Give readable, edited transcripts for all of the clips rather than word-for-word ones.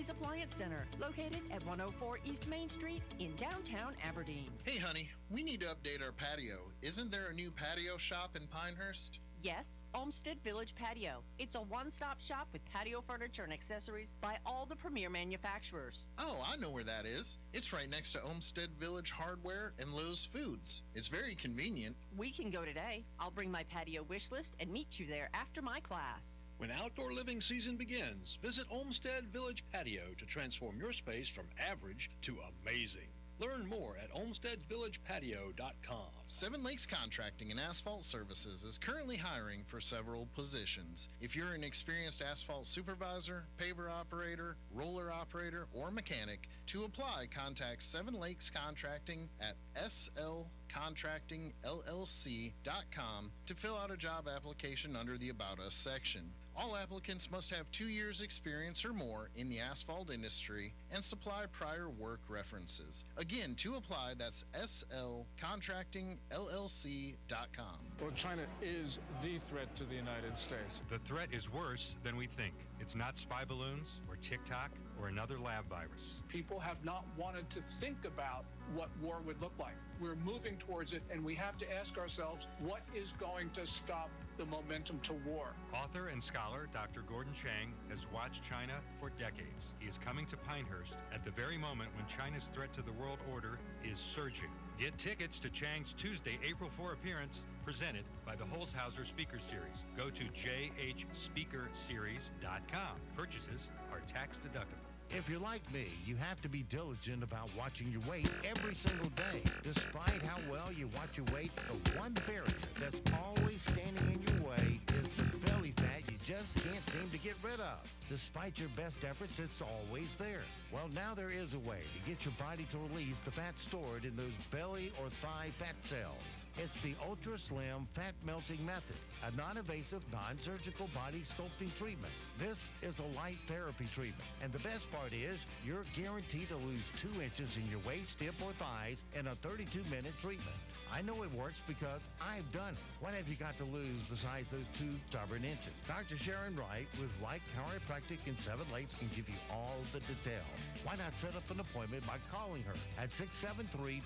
Lee's Appliance Center, located at 104 East Main Street in downtown Aberdeen. Hey, honey, we need to update our patio. Isn't there a new patio shop in Pinehurst? Yes, Olmsted Village Patio. It's a one-stop shop with patio furniture and accessories by all the premier manufacturers. Oh, I know where that is. It's right next to Olmsted Village Hardware and Lowe's Foods. It's very convenient. We can go today. I'll bring my patio wish list and meet you there after my class. When outdoor living season begins, visit Olmsted Village Patio to transform your space from average to amazing. Learn more at olmstedvillagepatio.com. Seven Lakes Contracting and Asphalt Services is currently hiring for several positions. If you're an experienced asphalt supervisor, paver operator, roller operator, or mechanic, to apply, contact Seven Lakes Contracting at slcontractingllc.com to fill out a job application under the About Us section. All applicants must have 2 years experience or more in the asphalt industry and supply prior work references. Again, to apply, that's slcontractingllc.com. Well, China is the threat to the United States. The threat is worse than we think. It's not spy balloons or TikTok or another lab virus. People have not wanted to think about what war would look like. We're moving towards it, and we have to ask ourselves, what is going to stop the momentum to war? Author and scholar Dr. Gordon Chang has watched China for decades. He is coming to Pinehurst at the very moment when China's threat to the world order is surging. Get tickets to Chang's Tuesday, April 4 appearance, presented by the Holzhauser Speaker Series. Go to jhspeakerseries.com. Purchases are tax deductible. If you're like me, you have to be diligent about watching your weight every single day. Despite how well you watch your weight, the one barrier that's always standing in your way is the belly fat you just can't seem to get rid of. Despite your best efforts, it's always there. Well, now there is a way to get your body to release the fat stored in those belly or thigh fat cells. It's the Ultra Slim Fat Melting Method, a non-invasive, non-surgical body sculpting treatment. This is a light therapy treatment, and the best part is you're guaranteed to lose 2 inches in your waist, hip, or thighs in a 32-minute treatment. I know it works because I've done it. What have you got to lose besides those 2 stubborn inches? Dr. Sharon Wright with Wright Chiropractic in Seven Lakes can give you all the details. Why not set up an appointment by calling her at 673-2225.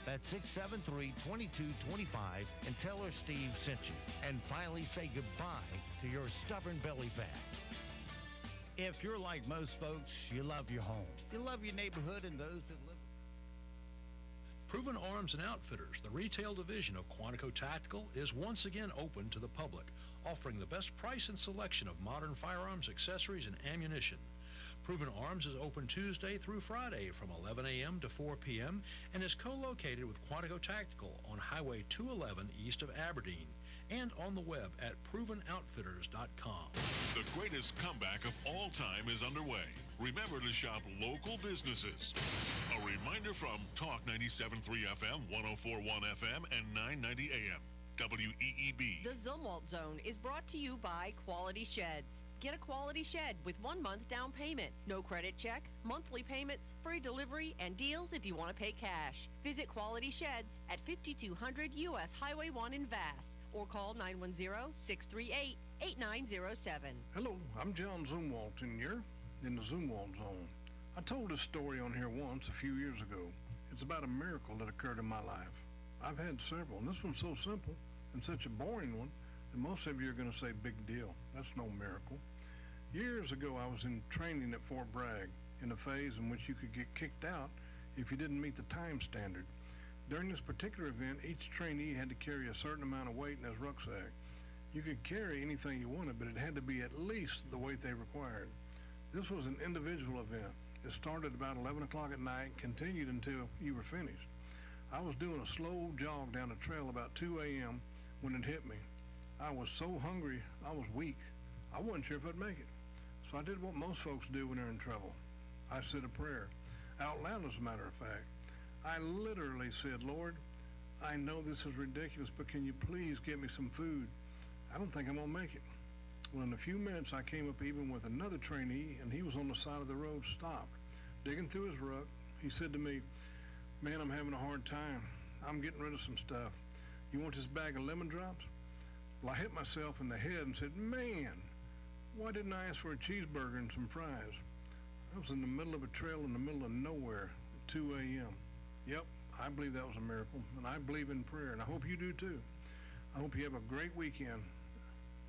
That's 673-2225 and tell her Steve sent you. And finally say goodbye to your stubborn belly fat. If you're like most folks, you love your home. You love your neighborhood and those that live. Proven Arms and Outfitters, the retail division of Quantico Tactical, is once again open to the public, offering the best price and selection of modern firearms, accessories, and ammunition. Proven Arms is open Tuesday through Friday from 11 a.m. to 4 p.m. and is co-located with Quantico Tactical on Highway 211 east of Aberdeen and on the web at ProvenOutfitters.com. The greatest comeback of all time is underway. Remember to shop local businesses. A reminder from Talk 97.3 FM, 104.1 FM, and 990 AM. WEEB. The Zumwalt Zone is brought to you by Quality Sheds. Get a quality shed with 1 month down payment, no credit check, monthly payments, free delivery, and deals if you want to pay cash. Visit Quality Sheds at 5200 U.S. Highway 1 in Vass or call 910-638-8907. Hello, I'm John Zumwalt, and you're in the Zumwalt Zone. I told this story on here once a few years ago. It's about a miracle that occurred in my life. I've had several, and this one's so simple and such a boring one that most of you are going to say big deal. That's no miracle. Years ago, I was in training at Fort Bragg in a phase in which you could get kicked out if you didn't meet the time standard. During this particular event, each trainee had to carry a certain amount of weight in his rucksack. You could carry anything you wanted, but it had to be at least the weight they required. This was an individual event. It started about 11 o'clock at night and continued until you were finished. I was doing a slow jog down the trail about 2 a.m. when it hit me. I was so hungry, I was weak. I wasn't sure if I'd make it. So I did what most folks do when they're in trouble. I said a prayer, out loud as a matter of fact. I literally said, Lord, I know this is ridiculous, but can you please get me some food? I don't think I'm gonna make it. Well, in a few minutes, I came up even with another trainee, and he was on the side of the road, stopped, digging through his ruck. He said to me, man, I'm having a hard time. I'm getting rid of some stuff. You want this bag of lemon drops? Well, I hit myself in the head and said, man, why didn't I ask for a cheeseburger and some fries? I was in the middle of a trail in the middle of nowhere at 2 a.m. Yep, I believe that was a miracle, and I believe in prayer, and I hope you do too. I hope you have a great weekend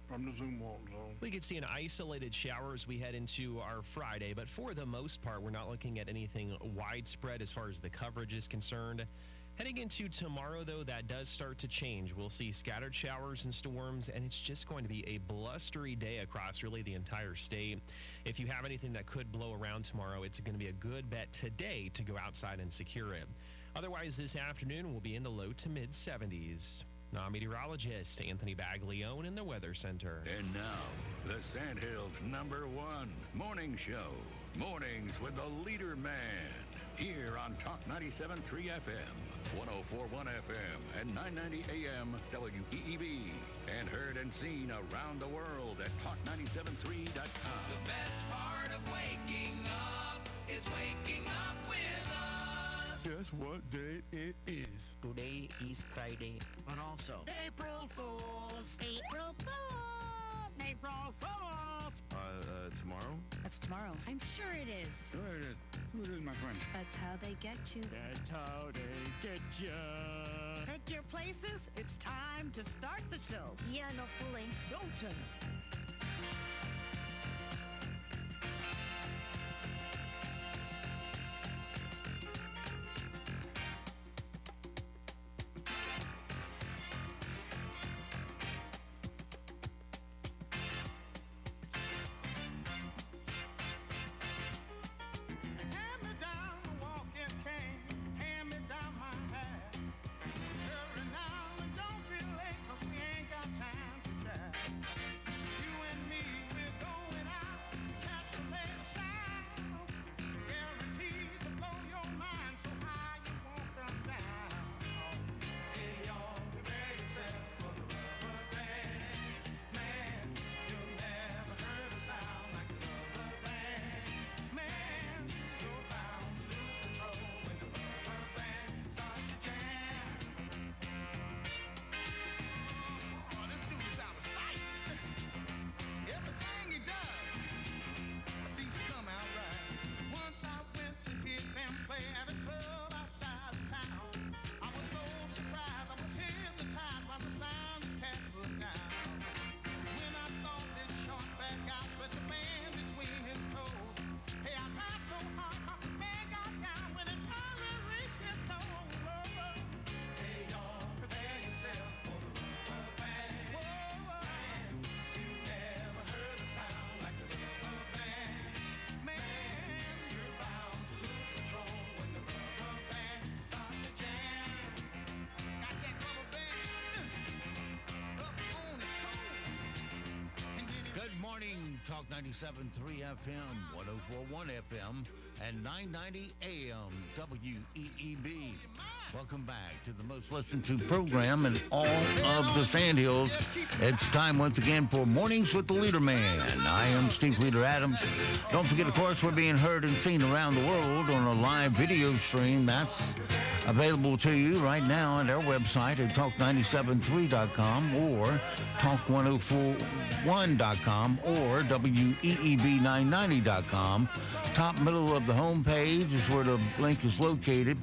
from the Zoom Walton Zone. We could see an isolated shower as we head into our Friday, but for the most part, we're not looking at anything widespread as far as the coverage is concerned. Heading into tomorrow, though, that does start to change. We'll see scattered showers and storms, and it's just going to be a blustery day across really the entire state. If you have anything that could blow around tomorrow, it's going to be a good bet today to go outside and secure it. Otherwise, this afternoon, we'll be in the low to mid 70s. Now, meteorologist Anthony Baglione in the Weather Center. And now, the Sandhills' #1 morning show. Mornings with the LeaderMan. Here on Talk 97.3 FM, 104.1 FM, and 990 AM WEEB. And heard and seen around the world at talk973.com. The best part of waking up is waking up with us. Guess what day it is? Today is Friday. But also April Fools! April Fools! April Fools! Tomorrow? That's tomorrow. I'm sure it is. Sure it is. Who it is, my friend? That's how they get you. That's how they get you. Pick your places. It's time to start the show. Yeah, no fooling. Showtime. Talk 97.3 FM, 104.1 FM, and 990 AM WEEB. Welcome back to the most listened to program in all of the Sandhills. It's time once again for Mornings with the LeaderMan. I am Steve Leader Adams. Don't forget, of course, we're being heard and seen around the world on a live video stream. That's available to you right now at our website at talk973.com or talk1041.com or WEEB990.com. Top middle of the home page is where the link is located.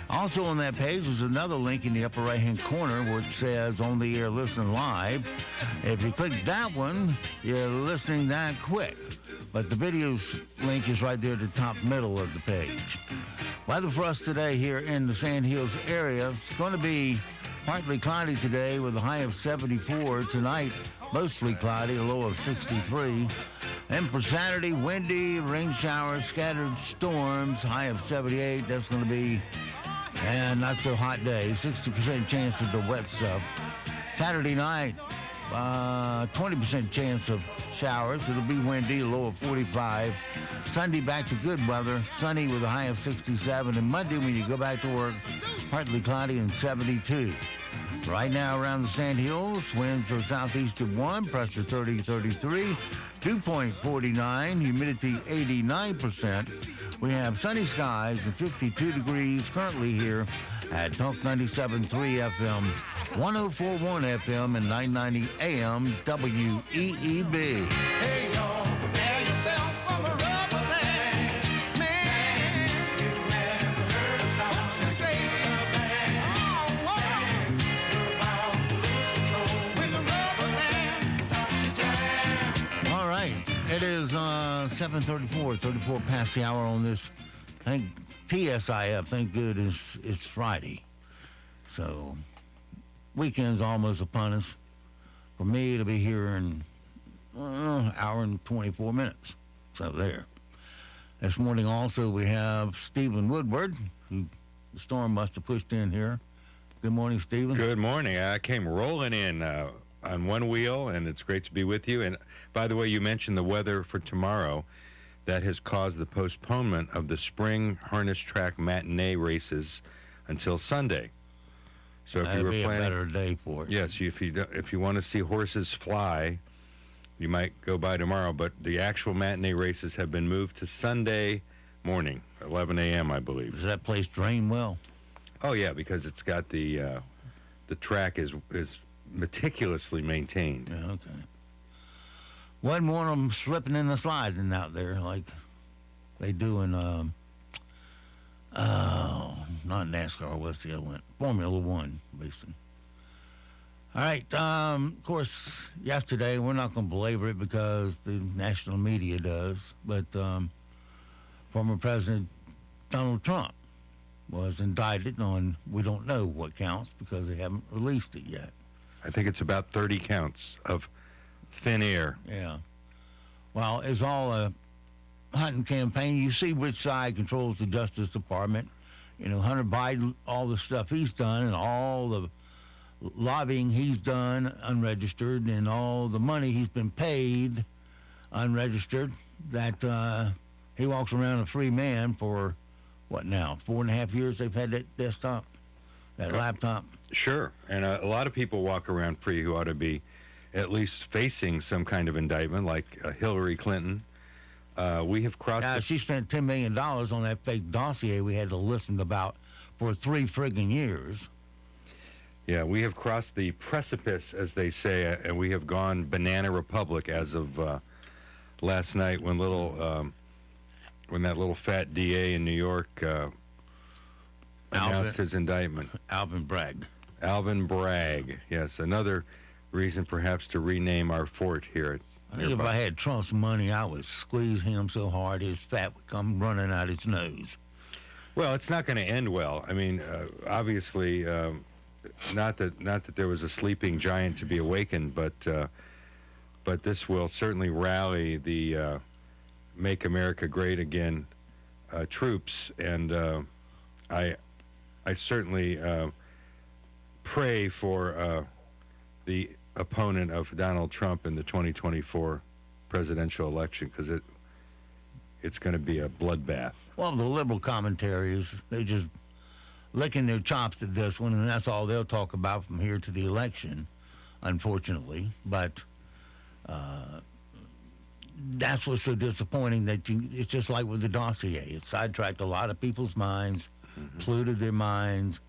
Also on that page is another link in the upper right-hand corner where it says On the Air Listen Live. If you click that one, you're listening that quick. But the videos link is right there at the top middle of the page. Weather for us today here in the Sandhills area. It's going to be partly cloudy today with a high of 74. Tonight, mostly cloudy, a low of 63. And for Saturday, windy, rain showers, scattered storms, high of 78. That's going to be a not so hot day. 60% chance of the wet stuff. Saturday night, 20% chance of showers. It'll be windy, a low of 45. Sunday back to good weather, sunny with a high of 67. And Monday when you go back to work, partly cloudy and 72. Right now around the Sandhills, winds are southeast of 1, pressure 30-33, dew point 49, humidity 89%. We have sunny skies and 52 degrees currently here at Talk 97.3 FM, 104.1 FM, and 990 AM WEEB. Hey, y'all, prepare yourself for the rubber band. 7:34, 34 past the hour on this. Thank TSIF. Thank good it's Friday, so weekend's almost upon us. For me, it'll be here in hour and 24 minutes. So there. This morning also we have Stephen Woodward, who the storm must have pushed in here. Good morning, Stephen. Good morning. I came rolling in on one wheel, and it's great to be with you. And by the way, you mentioned the weather for tomorrow. That has caused the postponement of the spring harness track matinee races until Sunday. So if you were planning, a better day for it. yes, if you want to see horses fly, you might go by tomorrow. But the actual matinee races have been moved to Sunday morning, 11 a.m. I believe. Does that place drain well? Oh yeah, because it's got the track is meticulously maintained. Yeah, okay. Wasn't one of them slipping in the sliding out there like they do in, not NASCAR, what's the other one? Formula One, basically. All right, of course, yesterday, we're not going to belabor it because the national media does, but former President Donald Trump was indicted on, we don't know what counts because they haven't released it yet. I think it's about 30 counts of thin air. Yeah. Well, it's all a hunting campaign. You see which side controls the Justice Department. You know, Hunter Biden, all the stuff he's done and all the lobbying he's done unregistered and all the money he's been paid unregistered, that he walks around a free man for, what now, 4.5 years they've had that desktop, that laptop. Sure. And a lot of people walk around free who ought to be at least facing some kind of indictment, like Hillary Clinton. We have crossed... she spent $10 million on that fake dossier we had to listen about for 3 friggin' years. Yeah, we have crossed the precipice, as they say, and we have gone banana republic as of last night when when that little fat DA in New York announced his indictment. Alvin Bragg. Alvin Bragg, yes. Another reason perhaps to rename our fort here. I think if I had Trump's money, I would squeeze him so hard his fat would come running out his nose. Well, it's not going to end well. I mean, obviously, not that there was a sleeping giant to be awakened, but this will certainly rally the Make America Great Again troops, and I certainly pray for the opponent of Donald Trump in the 2024 presidential election, because it's going to be a bloodbath. Well, the liberal commentaries, they just licking their chops at this one, and that's all they'll talk about from here to the election, unfortunately. But that's what's so disappointing, that it's just like with the dossier. It sidetracked a lot of people's minds, polluted their minds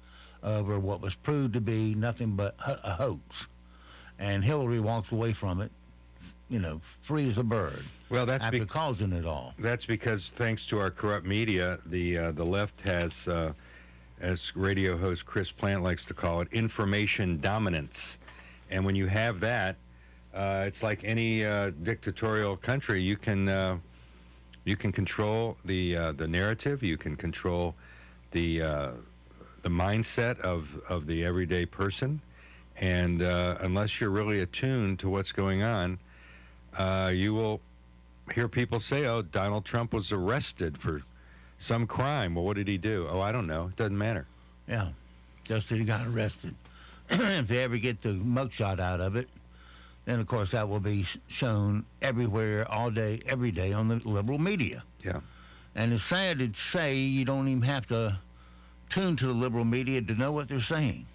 over what was proved to be nothing but a hoax. And Hillary walks away from it, you know, free as a bird. Well, that's after causing it all. That's because, thanks to our corrupt media, the left has, as radio host Chris Plant likes to call it, information dominance. And when you have that, it's like any dictatorial country. You can control the narrative. You can control the mindset of the everyday person. And unless you're really attuned to what's going on, you will hear people say, oh, Donald Trump was arrested for some crime. Well, what did he do? Oh, I don't know. It doesn't matter. Yeah, just that he got arrested. If they ever get the mugshot out of it, then, of course, that will be shown everywhere, all day, every day on the liberal media. Yeah. And it's sad to say you don't even have to tune to the liberal media to know what they're saying.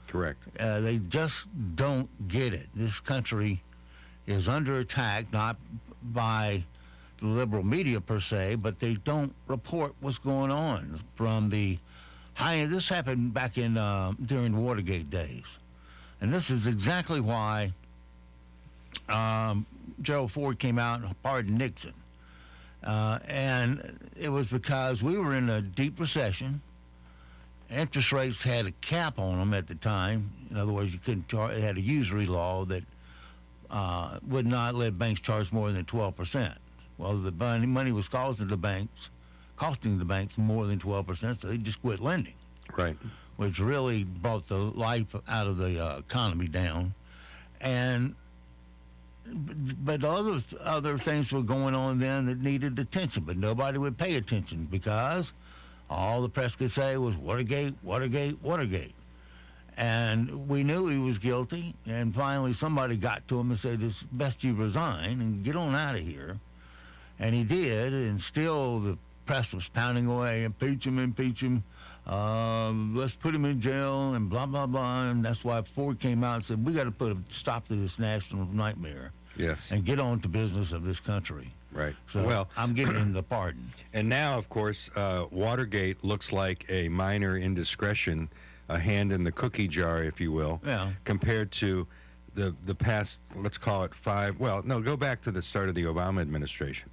Correct. They just don't get it. This country is under attack, not by the liberal media per se, but they don't report what's going on from the high. This happened back in during the Watergate days. And this is exactly why Gerald Ford came out and pardoned Nixon. And it was because we were in a deep recession. Interest rates had a cap on them at the time. In other words, you couldn't charge. It had a usury law that would not let banks charge more than 12%. Well, the money was costing the banks more than 12%, so they just quit lending. Right. Which really brought the life out of the economy down. But other things were going on then that needed attention, but nobody would pay attention because all the press could say was Watergate, Watergate, Watergate. And we knew he was guilty, and finally somebody got to him and said, it's best you resign and get on out of here. And he did, and still the press was pounding away, impeach him, let's put him in jail, and blah, blah, blah. And that's why Ford came out and said, we got to put a stop to this national nightmare. Yes. And get on to business of this country. Right. So well, I'm giving him the pardon. And now, of course, Watergate looks like a minor indiscretion, a hand in the cookie jar, if you will, compared to the past, let's call it go back to the start of the Obama administration.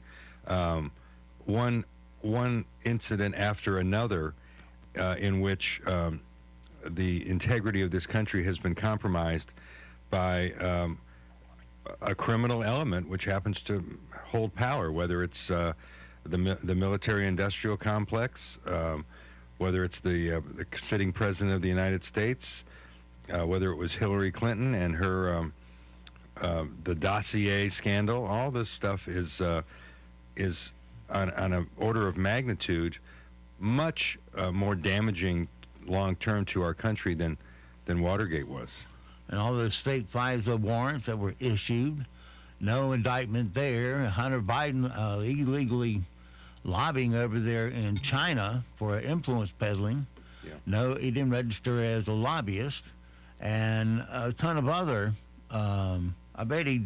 One incident after another in which the integrity of this country has been compromised by a criminal element which happens to hold power, whether it's the military-industrial complex, whether it's the sitting president of the United States, whether it was Hillary Clinton and her the dossier scandal. All this stuff is on an order of magnitude much more damaging long-term to our country than Watergate was. And all those fake FISA warrants that were issued, no indictment there. Hunter Biden illegally lobbying over there in China for influence peddling. Yeah. No, he didn't register as a lobbyist. And a ton of other, I bet you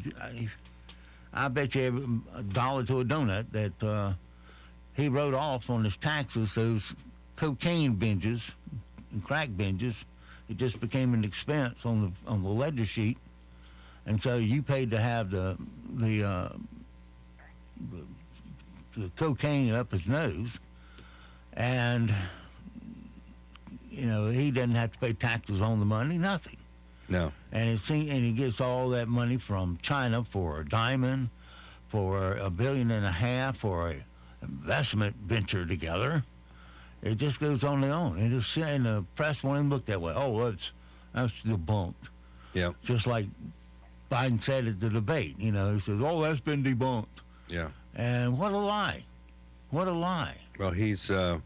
$1 to a donut that he wrote off on his taxes, those cocaine binges and crack binges. It just became an expense on the ledger sheet, and so you paid to have the cocaine up his nose, and he doesn't have to pay taxes on the money, nothing. No. And he gets all that money from China for a diamond, for $1.5 billion for an investment venture together. It just goes on and on. And the press won't even look that way. Oh, that's debunked. Yeah. Just like Biden said at the debate. He says, oh, that's been debunked. Yeah. And what a lie. What a lie. Well, he's, the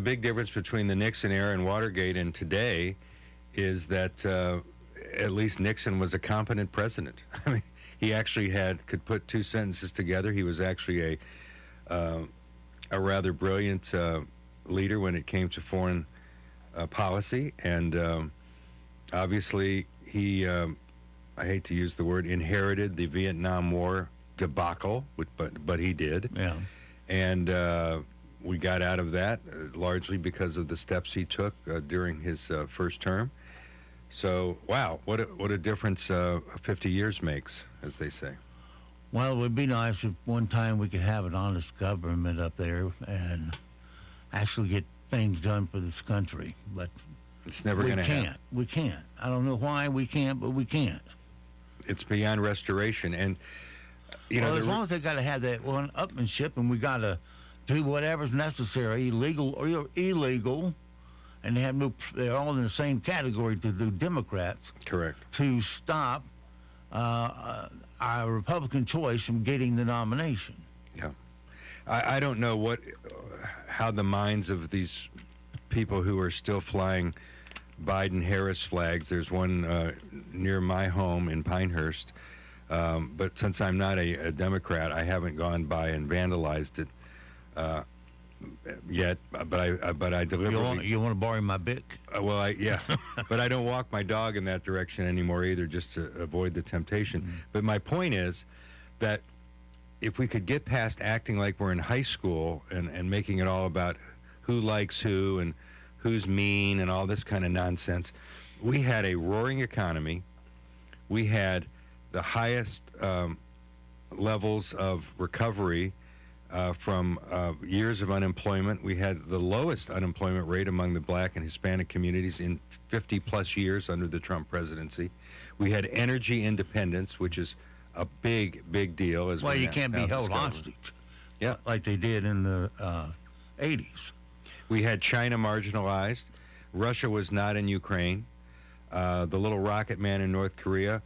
big difference between the Nixon era and Watergate and today is that at least Nixon was a competent president. I mean, he actually could put two sentences together. He was actually a rather brilliant leader when it came to foreign policy, and obviously he, I hate to use the word, inherited the Vietnam War debacle, but he did. Yeah. And we got out of that largely because of the steps he took during his first term. So, wow, what a difference 50 years makes, as they say. Well, it would be nice if one time we could have an honest government up there and actually get things done for this country. But it's never going to happen. We can't. I don't know why we can't, but we can't. It's beyond restoration. And, as long as they got to have that one upmanship, and we got to do whatever's necessary, legal or illegal, and they're all in the same category to the Democrats. Correct. To stop our Republican choice from getting the nomination. Yeah. I don't know how the minds of these people who are still flying Biden-Harris flags. There's one near my home in Pinehurst. But since I'm not a Democrat, I haven't gone by and vandalized it yet. But I deliberately. You want to borrow my Bic? Yeah. But I don't walk my dog in that direction anymore either, just to avoid the temptation. Mm-hmm. But my point is that if we could get past acting like we're in high school and making it all about who likes who and who's mean and all this kind of nonsense, we had a roaring economy. We had the highest levels of recovery from years of unemployment. We had the lowest unemployment rate among the black and Hispanic communities in 50 plus years under the Trump presidency. We had energy independence, which is a big, big deal. As Well, we you now- can't be now held discover. hostage. Yeah. Like they did in the 80s. We had China marginalized. Russia was not in Ukraine. The little rocket man in North Korea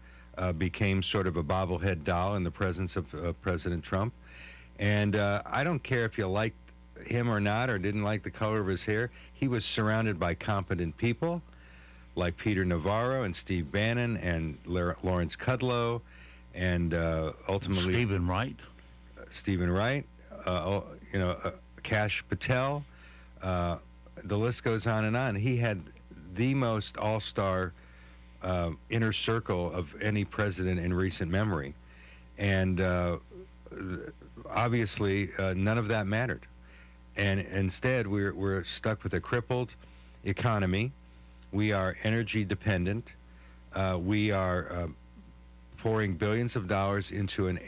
became sort of a bobblehead doll in the presence of President Trump. And I don't care if you liked him or not, or didn't like the color of his hair. He was surrounded by competent people like Peter Navarro and Steve Bannon and Lawrence Kudlow and ultimately Stephen Wright. Stephen Wright, Kash Patel. The list goes on and on. He had the most all-star inner circle of any president in recent memory. And obviously, none of that mattered. And instead, we're stuck with a crippled economy. We are energy dependent. We are pouring billions of dollars into an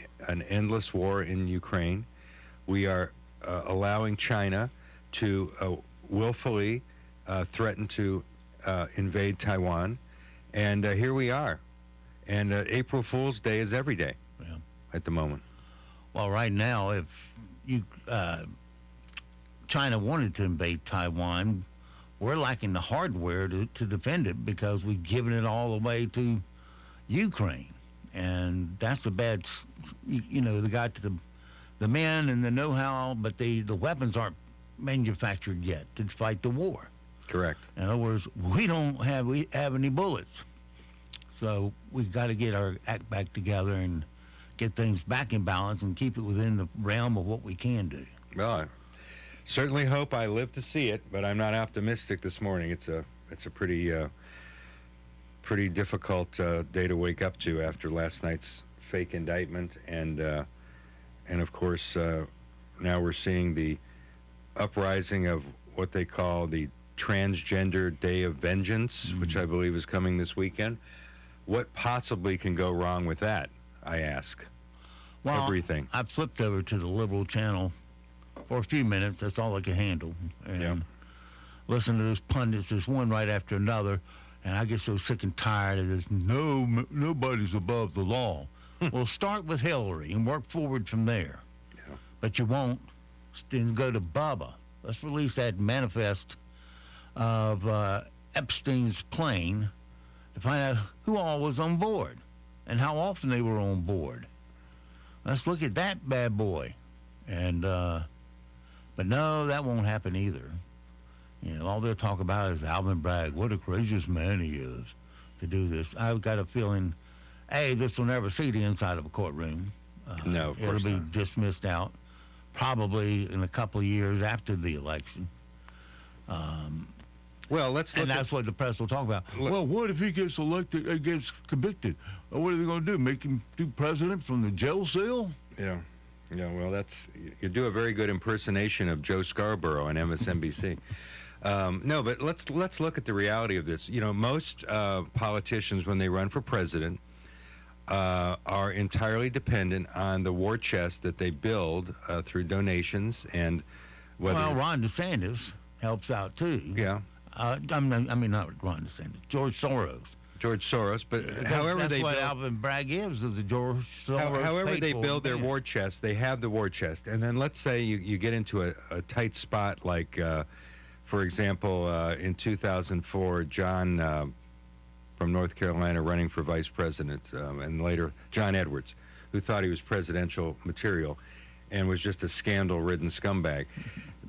endless war in Ukraine. We are allowing China to willfully threaten to invade Taiwan. And here we are. And April Fool's Day is every day at the moment. Well, right now, if you China wanted to invade Taiwan, we're lacking the hardware to defend it because we've given it all away to Ukraine. And that's a bad, they got the men and the know-how, but the weapons aren't manufactured yet to fight the war. Correct. In other words, we don't have any bullets. So we've got to get our act back together and get things back in balance and keep it within the realm of what we can do. Well, I certainly hope I live to see it, but I'm not optimistic this morning. It's a pretty difficult day to wake up to after last night's fake indictment, and of course now we're seeing the uprising of what they call the Transgender Day of Vengeance, which I believe is coming this weekend. What possibly can go wrong with that, I ask? Well, everything. I flipped over to the liberal channel for a few minutes. That's all I could handle. And listen to those pundits, this one right after another, and I get so sick and tired of this, nobody's above the law. Well, start with Hillary and work forward from there. Yeah. But you won't. Then go to Bubba. Let's release that manifest of Epstein's plane to find out who all was on board and how often they were on board. Let's look at that bad boy. And but no, that won't happen either. All they'll talk about is Alvin Bragg. What a courageous man he is to do this. I've got a feeling, this will never see the inside of a courtroom. No, of course it'll be not. dismissed out probably in a couple of years after the election. Well, let's look and that's what the press will talk about. Well, what if he gets elected, gets convicted? What are they going to do? Make him do president from the jail cell? Yeah. Well, you do a very good impersonation of Joe Scarborough on MSNBC. No, but let's look at the reality of this. Most politicians, when they run for president, are entirely dependent on the war chest that they build through donations and whether. Well, Ron DeSantis helps out too. Yeah. I mean, not Ron DeSantis. George Soros. But That's what Alvin Bragg is a George Soros. However they build their war chest, they have the war chest. And then let's say you get into a tight spot like, for example, in 2004, John from North Carolina running for vice president, and later John Edwards, who thought he was presidential material and was just a scandal-ridden scumbag.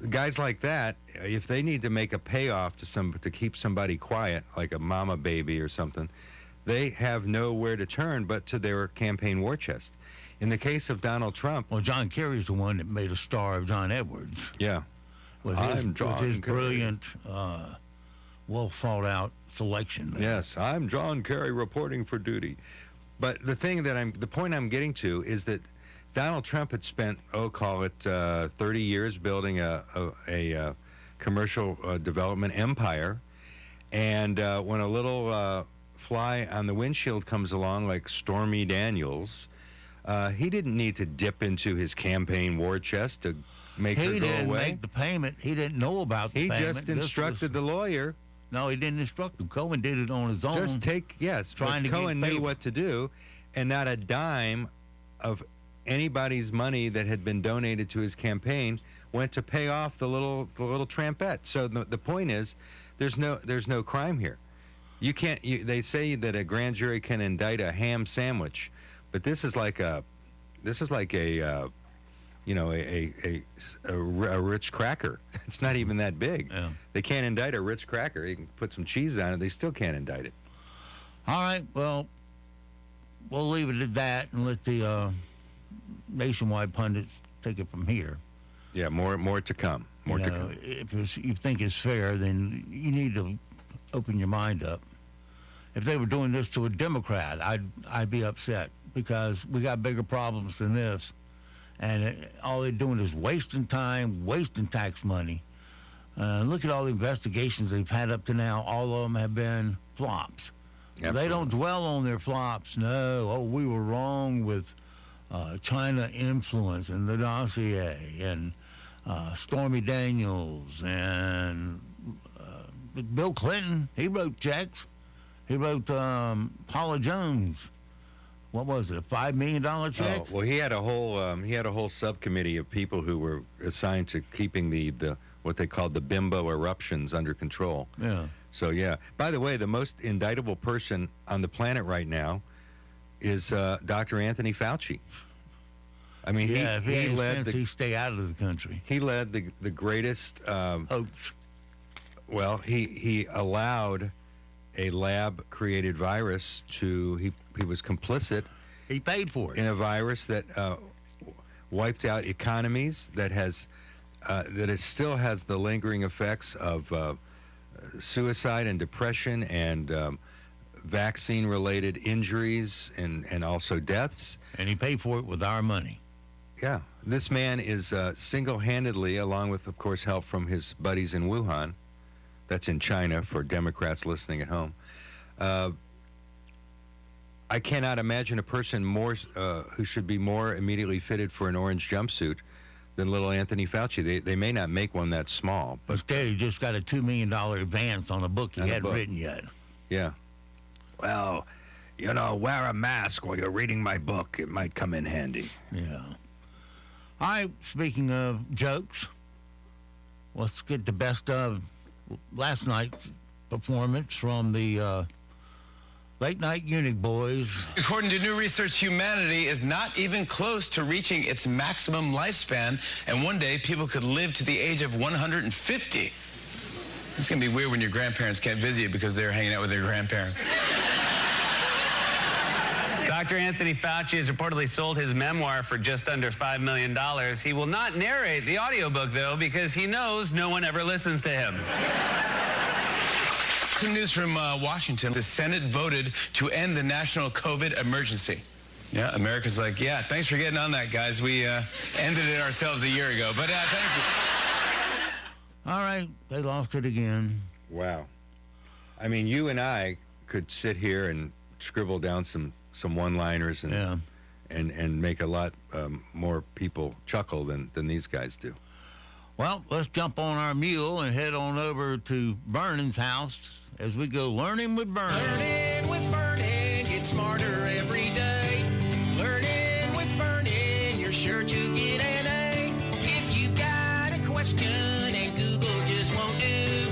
Guys like that, if they need to make a payoff to keep somebody quiet, like a mama baby or something, they have nowhere to turn but to their campaign war chest. In the case of Donald Trump... Well, John Kerry's the one that made a star of John Edwards. Yeah. With his brilliant, well-thought-out selection there. Yes, I'm John Kerry reporting for duty. But the point I'm getting to is that Donald Trump had spent, call it 30 years building a commercial development empire. And when a little fly on the windshield comes along like Stormy Daniels, he didn't need to dip into his campaign war chest to make her go away. He didn't make the payment. He didn't know about the payment. He just instructed the lawyer. No, he didn't instruct him. Cohen did it on his own. Cohen knew what to do. and not a dime of anybody's money that had been donated to his campaign went to pay off the little trampette. So the point is, there's no crime here. You can't. They say that a grand jury can indict a ham sandwich, but this is like a Ritz cracker. It's not even that big. Yeah. They can't indict a Ritz cracker. You can put some cheese on it. They still can't indict it. All right, well, we'll leave it at that and let the nationwide pundits take it from here. Yeah, more to come. More to come. If you think it's fair, then you need to open your mind up. If they were doing this to a Democrat, I'd be upset, because we got bigger problems than this. And all they're doing is wasting time, wasting tax money. Look at all the investigations they've had up to now. All of them have been flops. Absolutely. They don't dwell on their flops. No, we were wrong with China influence and the dossier and Stormy Daniels and Bill Clinton. He wrote checks. He wrote Paula Jones. What was it? A $5 million check? Oh, well, he had a whole subcommittee of people who were assigned to keeping the what they called the bimbo eruptions under control. Yeah. So yeah. By the way, the most indictable person on the planet right now is Dr. Anthony Fauci. I mean, yeah, he led he stay out of the country. He led the greatest hoax. Well, he allowed a lab-created virus he was complicit. He paid for it in a virus that wiped out economies, that it still has the lingering effects of suicide and depression and vaccine-related injuries and also deaths. And he paid for it with our money. Yeah, this man is single-handedly, along with, of course, help from his buddies in Wuhan. That's in China for Democrats listening at home. I cannot imagine a person who should be more immediately fitted for an orange jumpsuit than little Anthony Fauci. They may not make one that small, but instead he just got a $2 million advance on a book he hadn't written yet. Yeah. Well, wear a mask while you're reading my book. It might come in handy. Yeah. All right, speaking of jokes, let's get the best of last night's performance from the Late Night Eunuch Boys. According to new research, humanity is not even close to reaching its maximum lifespan, and one day people could live to the age of 150. It's going to be weird when your grandparents can't visit you because they're hanging out with their grandparents. Dr. Anthony Fauci has reportedly sold his memoir for just under $5 million. He will not narrate the audiobook, though, because he knows no one ever listens to him. Some news from Washington. The Senate voted to end the national COVID emergency. Yeah, America's like, yeah, thanks for getting on that, guys. We ended it ourselves a year ago, but thank you. All right, they lost it again. Wow. I mean, you and I could sit here and scribble down some one-liners and make a lot more people chuckle than these guys do. Well, let's jump on our mule and head on over to Vernon's house as we go learning with Vernon. Learning with Vernon, get smarter every day. Learning with Vernon, you're sure to get an A. If you got a question and Google just won't do,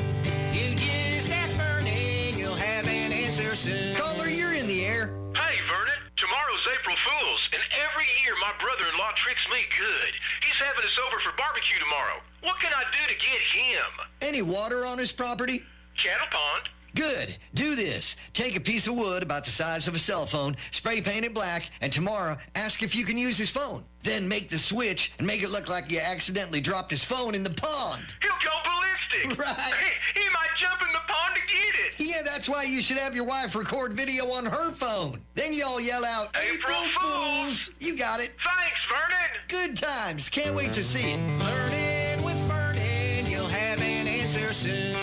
you just ask Vernon, you'll have an answer soon. Caller, you're in the air. Hey, Vernon, tomorrow's April Fool's, and every year my brother-in-law tricks me good. He's having us over for barbecue tomorrow. What can I do to get him? Any water on his property? Cattle pond. Good. Do this. Take a piece of wood about the size of a cell phone, spray paint it black, and tomorrow ask if you can use his phone. Then make the switch and make it look like you accidentally dropped his phone in the pond. He'll go ballistic. Right. He might jump in the pond to get it. Yeah, that's why you should have your wife record video on her phone. Then you all yell out, April Fools! You got it. Thanks, Vernon. Good times. Can't wait to see it. Learning with Vernon, you'll have an answer soon.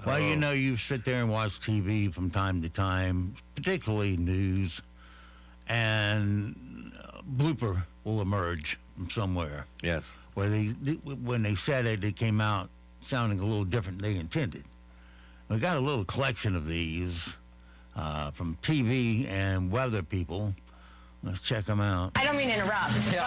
Well, you sit there and watch TV from time to time, particularly news, and blooper will emerge from somewhere. Yes. Where when they said it came out sounding a little different than they intended. We got a little collection of these from TV and weather people. Let's check them out. I don't mean to interrupt, but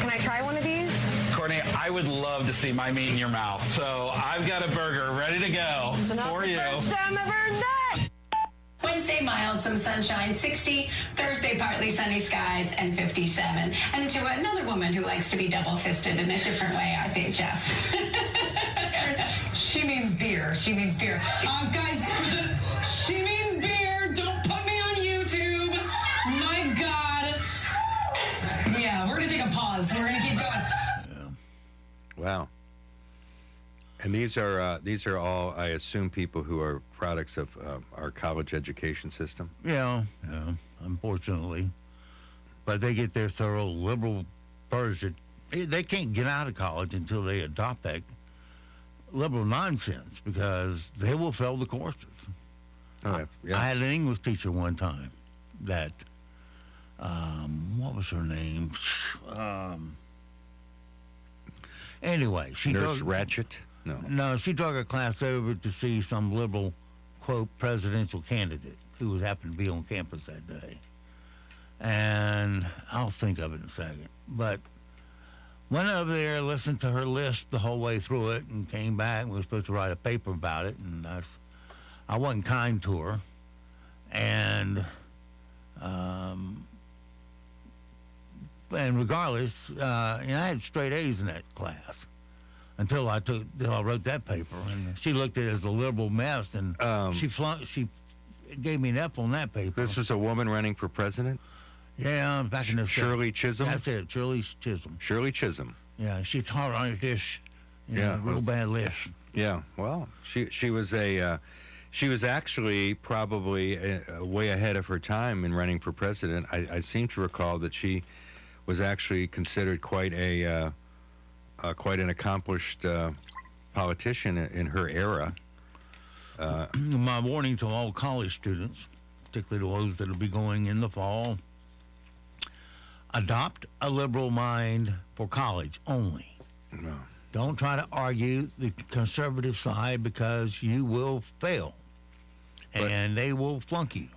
can I try one of these? Courtney, I would love to see my meat in your mouth. So I've got a burger ready to go for you. First time I've heard that. Wednesday, mild, some sunshine, 60. Thursday, partly sunny skies, and 57. And to another woman who likes to be double-fisted in a different way, I think, Jess. She means beer. She means beer. Guys, she means beer. Don't put me on YouTube. My God. Yeah, we're going to take a pause. We're going to keep going. Wow. And these are all, I assume, people who are products of our college education system. Yeah, unfortunately. But they get their thorough liberal version. They can't get out of college until they adopt that liberal nonsense because they will fail the courses. Oh, yeah. I had an English teacher one time that, what was her name? Anyway, she Nurse Ratchet? No, she took her class over to see some liberal, quote, presidential candidate who was happened to be on campus that day. And I'll think of it in a second. But went over there, listened to her list the whole way through it, and came back and was supposed to write a paper about it. And I wasn't kind to her. And regardless, I had straight A's in that class. Until I wrote that paper, and she looked at it as a liberal mess, and she gave me an F on that paper. This was a woman running for president? Yeah, back in the Shirley Chisholm? That's it, Shirley Chisholm. Shirley Chisholm. Yeah, she taught on this, real bad list. Yeah, well, she was she was actually probably way ahead of her time in running for president. I seem to recall that she was actually considered quite an accomplished politician in her era. My warning to all college students, particularly those that will be going in the fall, adopt a liberal mind for college only. No. Don't try to argue the conservative side because you will fail, and they will flunk you.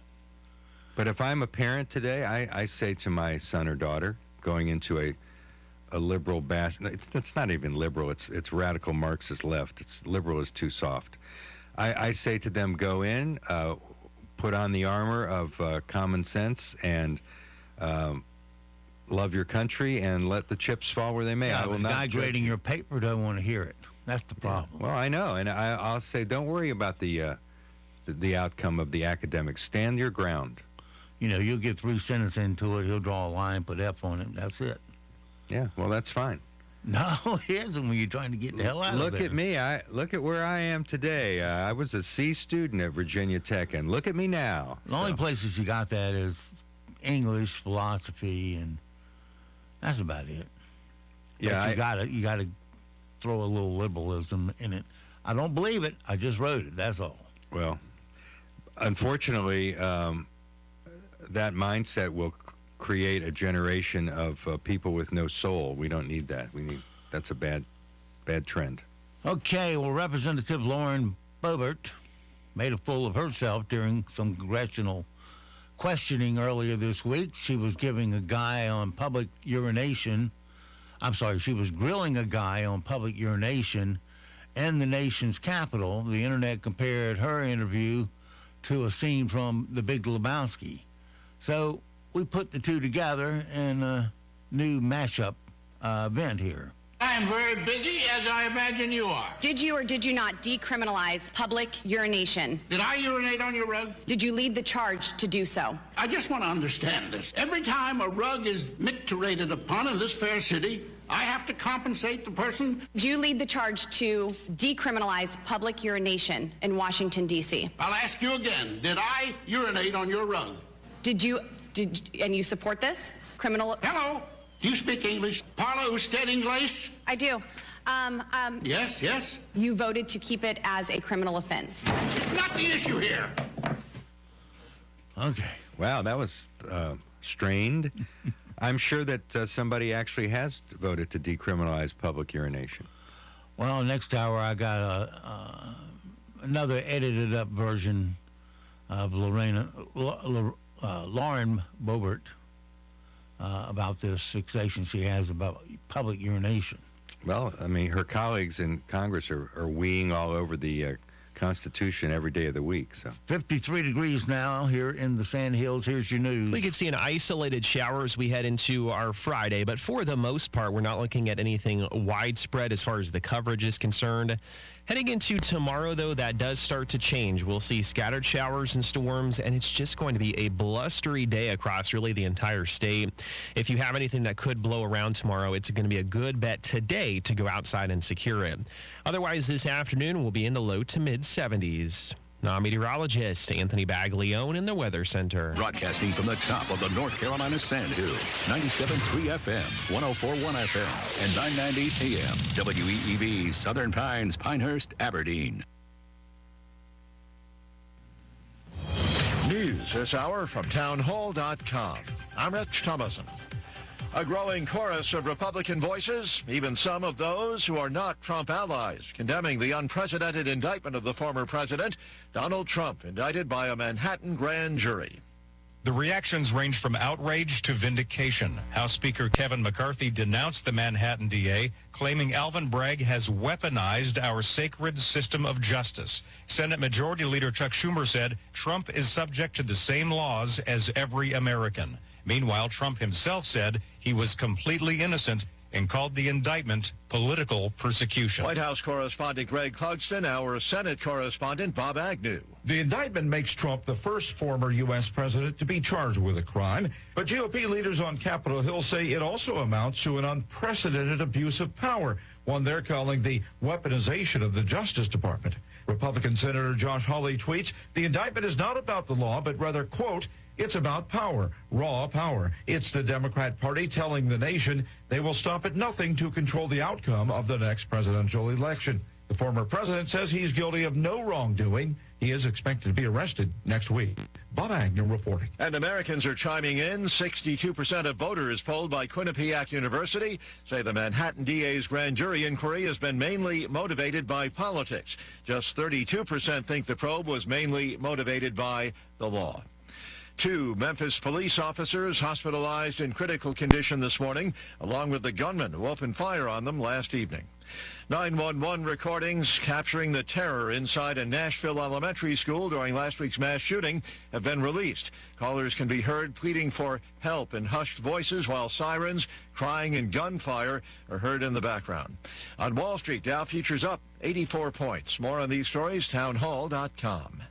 But if I'm a parent today, I say to my son or daughter going into a liberal bash. It's not even liberal. It's radical Marxist left. It's liberal is too soft. I say to them, go in, put on the armor of common sense and love your country and let the chips fall where they may. Yeah, I will the not guy grading your paper doesn't want to hear it. That's the problem. Well, I know, and I'll say, don't worry about the outcome of the academics. Stand your ground. You'll get 3 sentences into it. He'll draw a line, put F on it. That's it. Yeah, well, that's fine. No, it isn't when you're trying to get the hell out of there. Look at me. Look at where I am today. I was a C student at Virginia Tech, and look at me now. The only places you got that is English, philosophy, and that's about it. Yeah, but you gotta throw a little liberalism in it. I don't believe it. I just wrote it. That's all. Well, unfortunately, that mindset will create a generation of people with no soul. We don't need that. That's a bad trend. Okay, well, Representative Lauren Boebert made a fool of herself during some congressional questioning earlier this week. She was giving a guy on public urination. She was grilling a guy on public urination in the nation's capital. The internet compared her interview to a scene from The Big Lebowski. So we put the two together in a new mashup event here. I am very busy, as I imagine you are. Did you or did you not decriminalize public urination? Did I urinate on your rug? Did you lead the charge to do so? I just want to understand this. Every time a rug is micturated upon in this fair city, I have to compensate the person. Did you lead the charge to decriminalize public urination in Washington, D.C.? I'll ask you again. Did I urinate on your rug? And you support this? Hello? Do you speak English? Parlo usted inglés? I do. Yes? You voted to keep it as a criminal offense. It's not the issue here. Okay. Wow, that was strained. I'm sure that somebody actually has voted to decriminalize public urination. Well, next hour I got another edited up version of Lauren Boebert about this fixation she has about public urination. Well, I mean, her colleagues in Congress are weeing all over the Constitution every day of the week. So 53 degrees now here in the Sand Hills. Here's your news. We could see an isolated shower as we head into our Friday, but for the most part, we're not looking at anything widespread as far as the coverage is concerned. Heading into tomorrow, though, that does start to change. We'll see scattered showers and storms, and it's just going to be a blustery day across really the entire state. If you have anything that could blow around tomorrow, it's going to be a good bet today to go outside and secure it. Otherwise, this afternoon, we'll be in the low to mid-70s. Now, meteorologist Anthony Baglione in the Weather Center. Broadcasting from the top of the North Carolina Sand Hills, 97.3 FM, 104.1 FM, and 990 AM. WEEB, Southern Pines, Pinehurst, Aberdeen. News this hour from townhall.com. I'm Rich Thomason. A growing chorus of Republican voices, even some of those who are not Trump allies, condemning the unprecedented indictment of the former president, Donald Trump, indicted by a Manhattan grand jury. The reactions range from outrage to vindication. House Speaker Kevin McCarthy denounced the Manhattan DA, claiming Alvin Bragg has weaponized our sacred system of justice. Senate Majority Leader Chuck Schumer said Trump is subject to the same laws as every American. Meanwhile, Trump himself said he was completely innocent and called the indictment political persecution. White House correspondent Greg Clugston, our Senate correspondent Bob Agnew. The indictment makes Trump the first former U.S. president to be charged with a crime, but GOP leaders on Capitol Hill say it also amounts to an unprecedented abuse of power, one they're calling the weaponization of the Justice Department. Republican Senator Josh Hawley tweets, the indictment is not about the law, but rather, quote, it's about power, raw power. It's the Democrat Party telling the nation they will stop at nothing to control the outcome of the next presidential election. The former president says he's guilty of no wrongdoing. He is expected to be arrested next week. Bob Agnew reporting. And Americans are chiming in. 62% of voters polled by Quinnipiac University say the Manhattan DA's grand jury inquiry has been mainly motivated by politics. Just 32% think the probe was mainly motivated by the law. 2 Memphis police officers hospitalized in critical condition this morning, along with the gunman who opened fire on them last evening. 911 recordings capturing the terror inside a Nashville elementary school during last week's mass shooting have been released. Callers can be heard pleading for help in hushed voices while sirens, crying, and gunfire are heard in the background. On Wall Street, Dow futures up 84 points. More on these stories, townhall.com.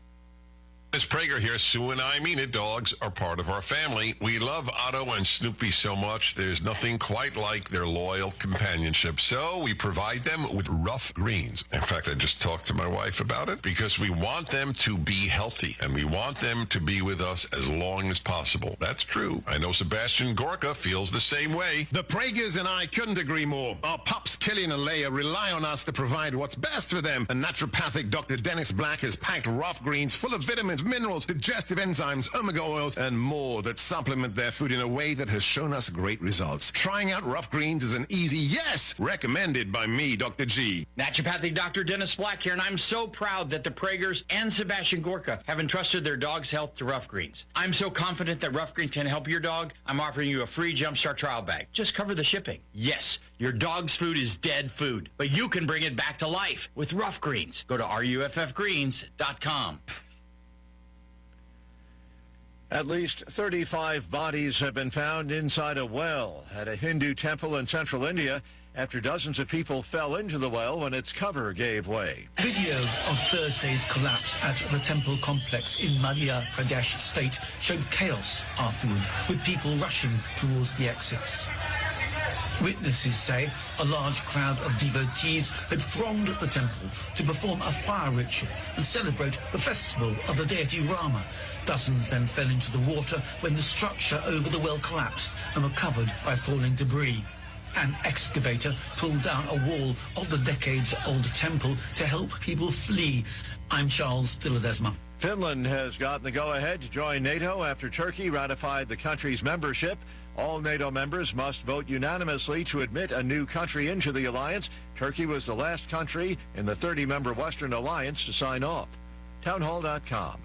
Ms. Prager here. Sue and I mean it. Dogs are part of our family. We love Otto and Snoopy so much. There's nothing quite like their loyal companionship. So we provide them with rough greens. In fact, I just talked to my wife about it because we want them to be healthy and we want them to be with us as long as possible. That's true. I know Sebastian Gorka feels the same way. The Pragers and I couldn't agree more. Our pups, Killian and Leia, rely on us to provide what's best for them. And naturopathic Dr. Dennis Black has packed rough greens full of vitamins, minerals, digestive enzymes, omega oils, and more that supplement their food in a way that has shown us great results. Trying out rough greens is an easy yes, recommended by me, Dr. G. Naturopathic Dr. Dennis Black here, and I'm so proud that the Pragers and Sebastian Gorka have entrusted their dog's health to Rough Greens. I'm so confident that Rough Greens can help your dog, I'm offering you a free Jumpstart trial bag. Just cover the shipping. Yes, your dog's food is dead food, but you can bring it back to life with Rough Greens. Go to ruffgreens.com. At least 35 bodies have been found inside a well at a Hindu temple in central India after dozens of people fell into the well when its cover gave way. Video of Thursday's collapse at the temple complex in Madhya Pradesh state showed chaos afterward, with people rushing towards the exits. Witnesses say a large crowd of devotees had thronged the temple to perform a fire ritual and celebrate the festival of the deity Rama. Dozens then fell into the water when the structure over the well collapsed and were covered by falling debris. An excavator pulled down a wall of the decades-old temple to help people flee. I'm Charles Dilladesma. Finland has gotten the go-ahead to join NATO after Turkey ratified the country's membership. All NATO members must vote unanimously to admit a new country into the alliance. Turkey was the last country in the 30-member Western Alliance to sign off. Townhall.com.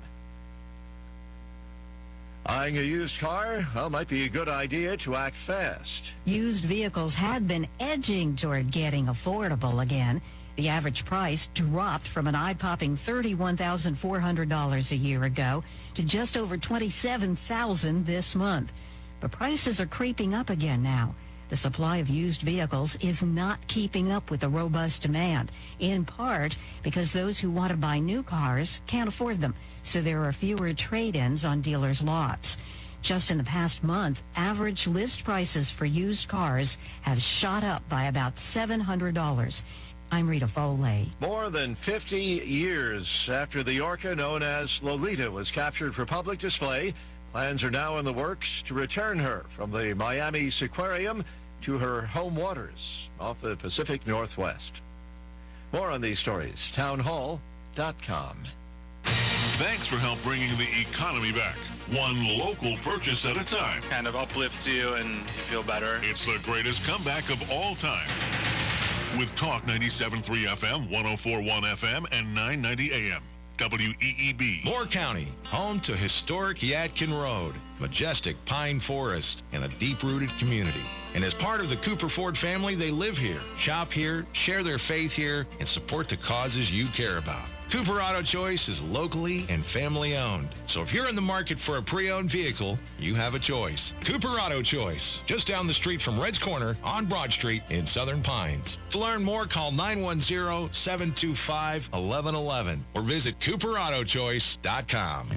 Buying a used car? Well, might be a good idea to act fast. Used vehicles had been edging toward getting affordable again. The average price dropped from an eye-popping $31,400 a year ago to just over $27,000 this month. But prices are creeping up again now. The supply of used vehicles is not keeping up with the robust demand, in part because those who want to buy new cars can't afford them, so there are fewer trade-ins on dealers' lots. Just in the past month, average list prices for used cars have shot up by about $700. I'm Rita Foley. More than 50 years after the orca known as Lolita was captured for public display, plans are now in the works to return her from the Miami Seaquarium to her home waters off the Pacific Northwest. More on these stories, townhall.com. Thanks for help bringing the economy back. One local purchase at a time. Kind of uplifts you and you feel better. It's the greatest comeback of all time. With Talk 97.3 FM, 104.1 FM, and 990 AM. WEEB. Moore County, home to historic Yadkin Road, majestic pine forest, and a deep-rooted community. And as part of the Cooper Ford family, they live here, shop here, share their faith here, and support the causes you care about. Cooper Auto Choice is locally and family owned. So if you're in the market for a pre-owned vehicle, you have a choice. Cooper Auto Choice, just down the street from Red's Corner on Broad Street in Southern Pines. To learn more, call 910-725-1111 or visit CooperAutoChoice.com.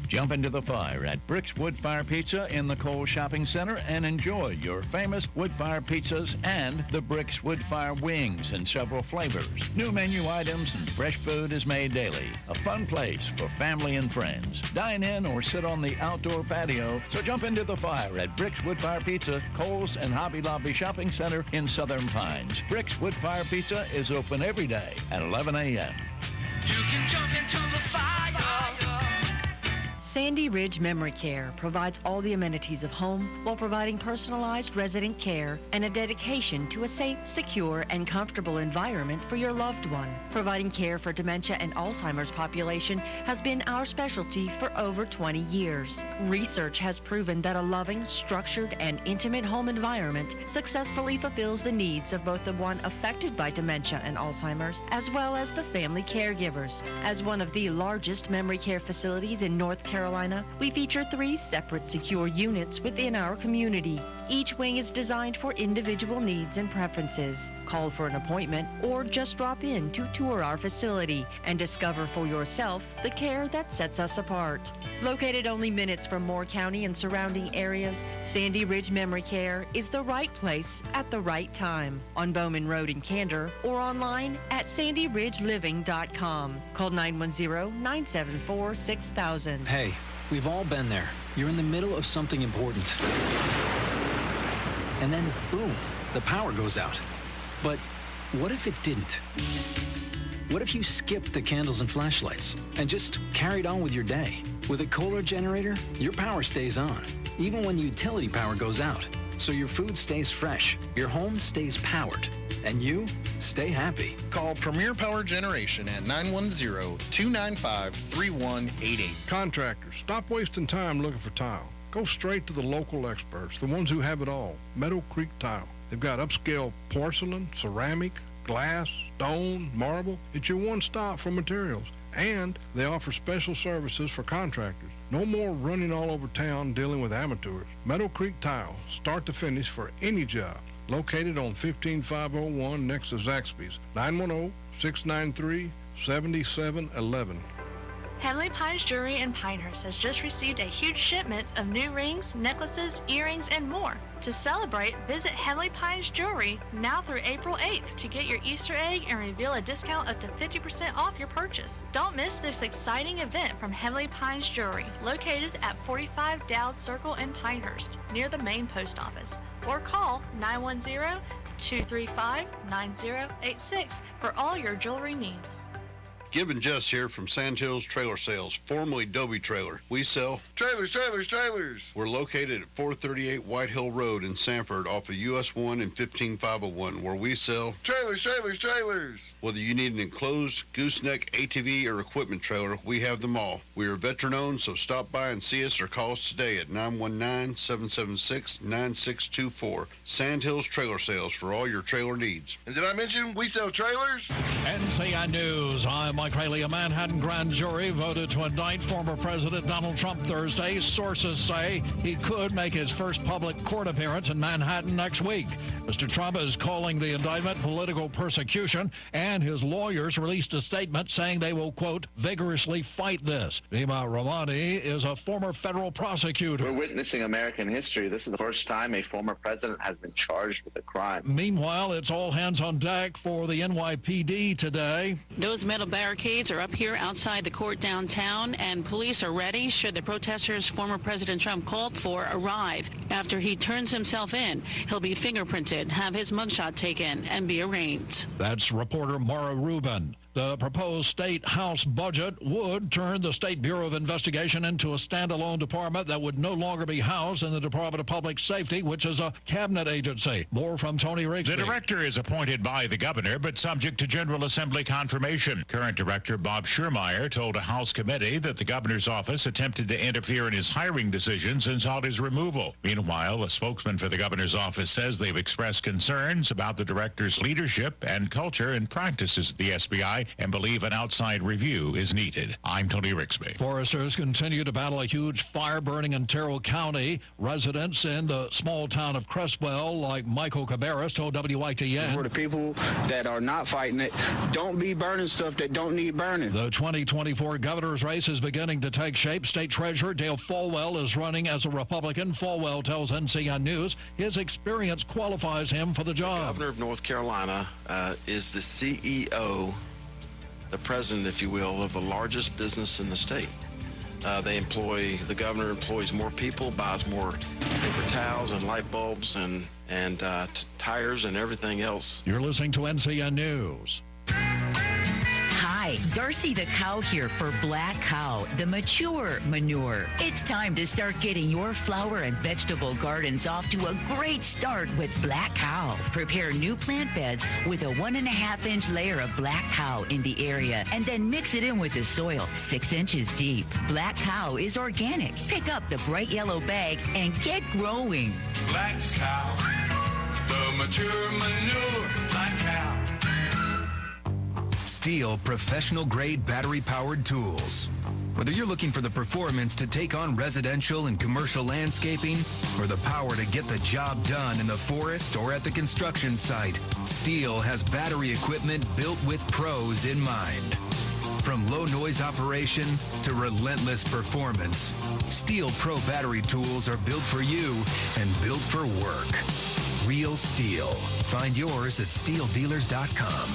Jump into the fire at Brick's Wood Fire Pizza in the Cole Shopping Center and enjoy your famous wood fire pizzas and the Brick's Wood Fire wings in several flavors. New menu items and fresh food is made daily. A fun place for family and friends. Dine in or sit on the outdoor patio. So jump into the fire at Brick's Wood Fire Pizza, Kohl's and Hobby Lobby Shopping Center in Southern Pines. Brick's Wood Fire Pizza is open every day at 11 a.m. You can jump into the fire. Sandy Ridge Memory Care provides all the amenities of home while providing personalized resident care and a dedication to a safe, secure, and comfortable environment for your loved one. Providing care for dementia and Alzheimer's population has been our specialty for over 20 years. Research has proven that a loving, structured, and intimate home environment successfully fulfills the needs of both the one affected by dementia and Alzheimer's, as well as the family caregivers. As one of the largest memory care facilities in North Carolina, we feature 3 separate secure units within our community. Each wing is designed for individual needs and preferences. Call for an appointment or just drop in to tour our facility and discover for yourself the care that sets us apart. Located only minutes from Moore County and surrounding areas, Sandy Ridge Memory Care is the right place at the right time. On Bowman Road in Candor or online at sandyridgeliving.com. Call 910-974-6000. Hey, we've all been there. You're in the middle of something important. And then, boom, the power goes out. But what if it didn't? What if you skipped the candles and flashlights and just carried on with your day? With a Kohler generator, your power stays on, even when the utility power goes out. So your food stays fresh, your home stays powered, and you stay happy. Call Premier Power Generation at 910-295-3188. Contractors, stop wasting time looking for tile. Go straight to the local experts, the ones who have it all. Meadow Creek Tile. They've got upscale porcelain, ceramic, glass, stone, marble. It's your one stop for materials. And they offer special services for contractors. No more running all over town dealing with amateurs. Meadow Creek Tile, start to finish for any job. Located on 15501 next to Zaxby's. 910-693-7711. Heavenly Pines Jewelry in Pinehurst has just received a huge shipment of new rings, necklaces, earrings, and more. To celebrate, visit Heavenly Pines Jewelry now through April 8th to get your Easter egg and reveal a discount up to 50% off your purchase. Don't miss this exciting event from Heavenly Pines Jewelry, located at 45 Dowd Circle in Pinehurst, near the main post office. Or call 910-235-9086 for all your jewelry needs. Gibbon Jess here from Sandhills Trailer Sales, formerly Dobie Trailer. We sell trailers. We're located at 438 White Hill Road in Sanford off of US 1 and 15501, where we sell trailers. Whether you need an enclosed, gooseneck, ATV, or equipment trailer, we have them all. We are veteran-owned, so stop by and see us or call us today at 919-776-9624. Sandhills Trailer Sales for all your trailer needs. And did I mention we sell trailers? NCI News. I'm Mike Rayleigh. A Manhattan grand jury voted to indict former President Donald Trump Thursday. Sources say he could make his first public court appearance in Manhattan next week. Mr. Trump is calling the indictment political persecution, and his lawyers released a statement saying they will, quote, vigorously fight this. Nima Rahmani is a former federal prosecutor. We're witnessing American history. This is the first time a former president has been charged with a crime. Meanwhile, it's all hands on deck for the NYPD today. Those metal barricades are up here outside the court downtown, and police are ready should the protesters former President Trump called for arrive. After he turns himself in, he'll be fingerprinted, have his mugshot taken, and be arraigned. That's reporter Mara Rubin. The proposed state house budget would turn the State Bureau of Investigation into a standalone department that would no longer be housed in the Department of Public Safety, which is a cabinet agency. More from Tony Rigsby. The director is appointed by the governor, but subject to General Assembly confirmation. Current director Bob Schurmeyer told a House committee that the governor's office attempted to interfere in his hiring decisions and sought his removal. Meanwhile, a spokesman for the governor's office says they've expressed concerns about the director's leadership and culture and practices at the SBI and believe an outside review is needed. I'm Tony Rigsby. Foresters continue to battle a huge fire burning in Terrell County. Residents in the small town of Crestwell, like Michael Cabarrus, told WITN. For the people that are not fighting it, don't be burning stuff that don't need burning. The 2024 governor's race is beginning to take shape. State Treasurer Dale Folwell is running as a Republican. Folwell tells NCI News his experience qualifies him for the job. The governor of North Carolina is the CEO, the president, if you will, of the largest business in the state. The governor employs more people, buys more paper towels and light bulbs and tires and everything else. You're listening to NCN News. Hi, Darcy the cow here for Black Cow, the mature manure. It's time to start getting your flower and vegetable gardens off to a great start with Black Cow. Prepare new plant beds with a 1.5-inch layer of Black Cow in the area and then mix it in with the soil 6 inches deep. Black Cow is organic. Pick up the bright yellow bag and get growing. Black Cow, the mature manure. Black Cow. Steel professional-grade battery-powered tools. Whether you're looking for the performance to take on residential and commercial landscaping or the power to get the job done in the forest or at the construction site, Steel has battery equipment built with pros in mind. From low-noise operation to relentless performance, Steel Pro battery tools are built for you and built for work. Real Steel. Find yours at steeldealers.com.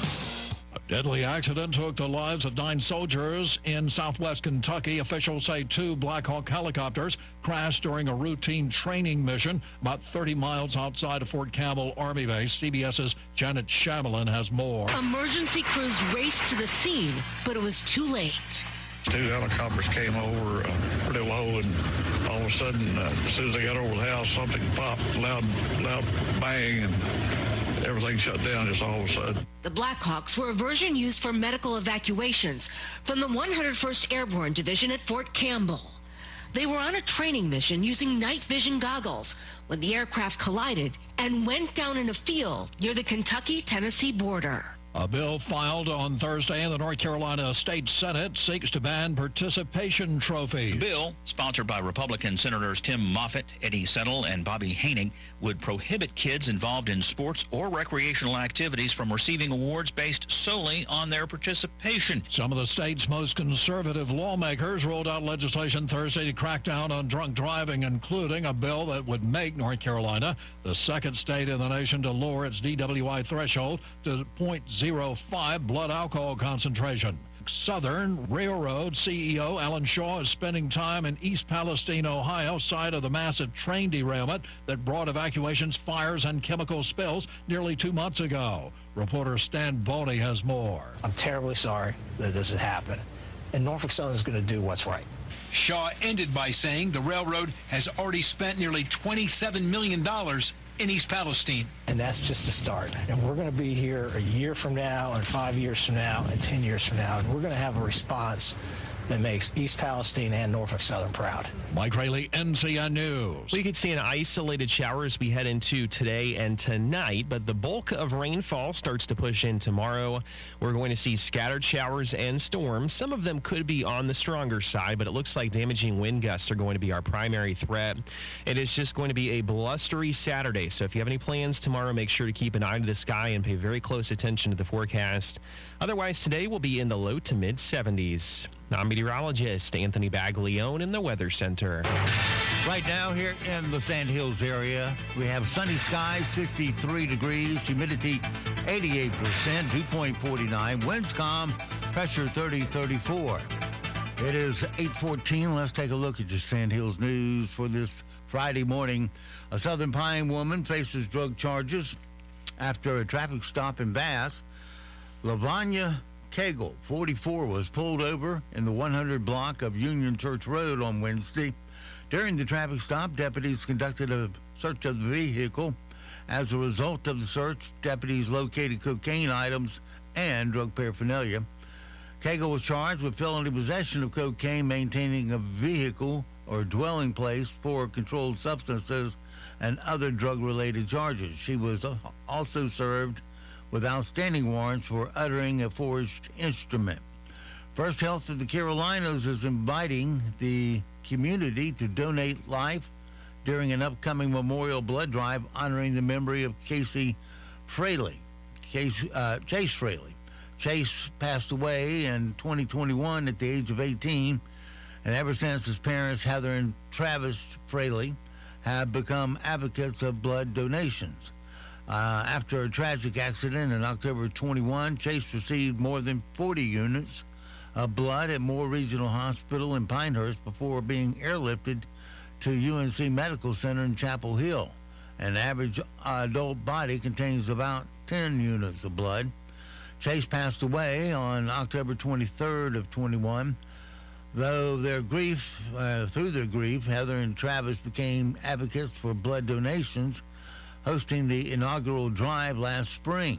A deadly accident took the lives of 9 soldiers in southwest Kentucky. Officials say 2 Black Hawk helicopters crashed during a routine training mission about 30 miles outside of Fort Campbell Army Base. CBS's Janet Shamlin has more. Emergency crews raced to the scene, but it was too late. 2 helicopters came over pretty low, and all of a sudden, as soon as they got over the house, something popped, loud bang, and everything shut down just all of a sudden. The Blackhawks were a version used for medical evacuations from the 101st Airborne Division at Fort Campbell. They were on a training mission using night vision goggles when the aircraft collided and went down in a field near the Kentucky-Tennessee border. A bill filed on Thursday in the North Carolina State Senate seeks to ban participation trophies. The bill, sponsored by Republican Senators Tim Moffitt, Eddie Settle, and Bobby Haining, would prohibit kids involved in sports or recreational activities from receiving awards based solely on their participation. Some of the state's most conservative lawmakers rolled out legislation Thursday to crack down on drunk driving, including a bill that would make North Carolina the second state in the nation to lower its DWI threshold to 0.05 blood alcohol concentration. Southern Railroad CEO Alan Shaw is spending time in East Palestine, Ohio, site of the massive train derailment that brought evacuations, fires, and chemical spills nearly 2 months ago. Reporter Stan Boney has more. I'm terribly sorry that this has happened, and Norfolk Southern is going to do what's right. Shaw ended by saying the railroad has already spent nearly $27 million in East Palestine. And that's just a start. And we're going to be here a year from now, and 5 years from now, and 10 years from now, and we're going to have a response that makes East Palestine and Norfolk Southern proud. Mike Rayleigh, NCN News. We could see an isolated shower as we head into today and tonight, but the bulk of rainfall starts to push in tomorrow. We're going to see scattered showers and storms. Some of them could be on the stronger side, but it looks like damaging wind gusts are going to be our primary threat. It is just going to be a blustery Saturday, so if you have any plans tomorrow, make sure to keep an eye to the sky and pay very close attention to the forecast. Otherwise, today will be in the low to mid 70s. I'm meteorologist Anthony Baglione in the Weather Center. Right now here in the Sand Hills area, we have sunny skies, 53 degrees, humidity 88%, dew point 49, winds calm, pressure 30-34. It is 8:14. Let's take a look at your Sand Hills news for this Friday morning. A Southern Pine woman faces drug charges after a traffic stop in Bass. Lavanya Cagle, 44, was pulled over in the 100 block of Union Church Road on Wednesday. During the traffic stop, deputies conducted a search of the vehicle. As a result of the search, deputies located cocaine items and drug paraphernalia. Cagle was charged with felony possession of cocaine, maintaining a vehicle or dwelling place for controlled substances, and other drug-related charges. She was also served with outstanding warrants for uttering a forged instrument. First Health of the Carolinas is inviting the community to donate life during an upcoming memorial blood drive honoring the memory of Chase Fraley. Chase passed away in 2021 at the age of 18, and ever since his parents, Heather and Travis Fraley, have become advocates of blood donations. After a tragic accident in October 21, Chase received more than 40 units of blood at Moore Regional Hospital in Pinehurst before being airlifted to UNC Medical Center in Chapel Hill. An average adult body contains about 10 units of blood. Chase passed away on October 23rd of 21. Through their grief, Heather and Travis became advocates for blood donations, hosting the inaugural drive last spring.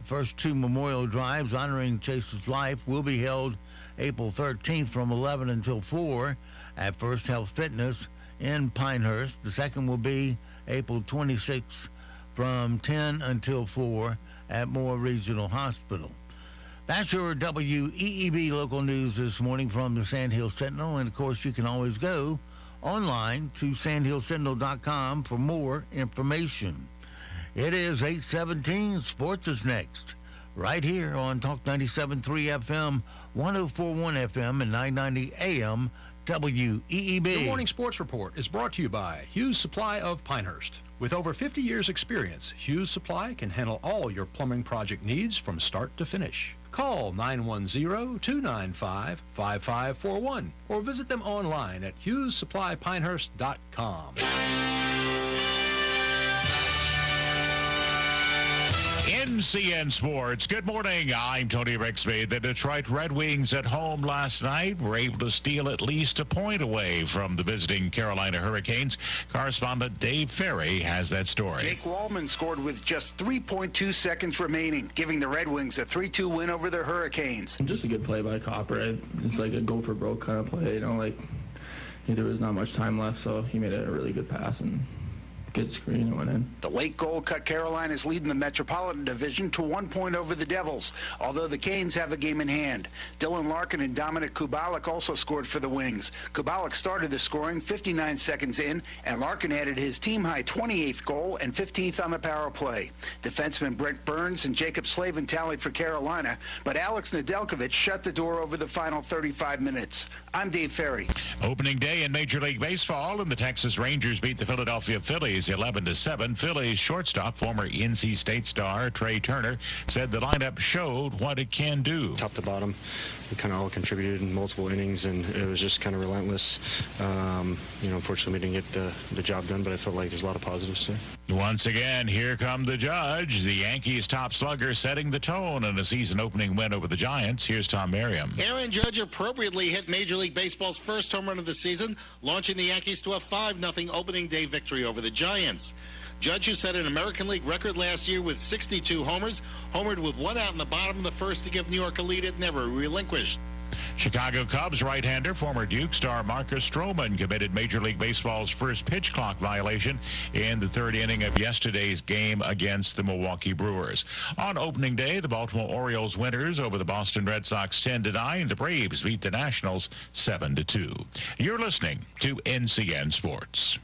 The first two memorial drives honoring Chase's life will be held April 13th from 11 until 4 at First Health Fitness in Pinehurst. The second will be April 26th from 10 until 4 at Moore Regional Hospital. That's your WEEB local news this morning from the Sand Hill Sentinel. And, of course, you can always go online to sandhillsentinel.com for more information. It is 8:17. Sports is next, right here on Talk 97.3 FM, 104.1 FM, and 990 AM WEEB. The Morning Sports Report is brought to you by Hughes Supply of Pinehurst. With over 50 years' experience, Hughes Supply can handle all your plumbing project needs from start to finish. Call 910-295-5541 or visit them online at HughesSupplyPinehurst.com. NCN Sports. Good morning. I'm Tony Rixby. The Detroit Red Wings at home last night were able to steal at least a point away from the visiting Carolina Hurricanes. Correspondent Dave Ferry has that story. Jake Wallman scored with just 3.2 seconds remaining, giving the Red Wings a 3-2 win over the Hurricanes. Just a good play by Copper. It's like a go for broke kind of play. There was not much time left, so he made a really good pass and good screen and went in. The late goal cut Carolina's lead in the Metropolitan Division to 1 point over the Devils, although the Canes have a game in hand. Dylan Larkin and Dominic Kubalik also scored for the Wings. Kubalik started the scoring 59 seconds in, and Larkin added his team-high 28th goal and 15th on the power play. Defenseman Brent Burns and Jacob Slavin tallied for Carolina, but Alex Nedeljkovic shut the door over the final 35 minutes. I'm Dave Ferry. Opening day in Major League Baseball, and the Texas Rangers beat the Philadelphia Phillies Yankees 11-7. Phillies shortstop, former NC State star Trey Turner, said the lineup showed what it can do. Top to bottom, we kind of all contributed in multiple innings, and it was just kind of relentless. Unfortunately, we didn't get the job done, but I felt like there's a lot of positives there. Once again, here come the Judge. The Yankees' top slugger setting the tone in a season-opening win over the Giants. Here's Tom Merriam. Aaron Judge appropriately hit Major League Baseball's first home run of the season, launching the Yankees to a 5-0 opening day victory over the Giants. Judge, who set an American League record last year with 62 homers, homered with 1 out in the bottom of the first to give New York a lead it never relinquished. Chicago Cubs right-hander, former Duke star Marcus Stroman committed Major League Baseball's first pitch clock violation in the third inning of yesterday's game against the Milwaukee Brewers. On opening day, the Baltimore Orioles winners over the Boston Red Sox 10-9. The Braves beat the Nationals 7-2. You're listening to NCN Sports.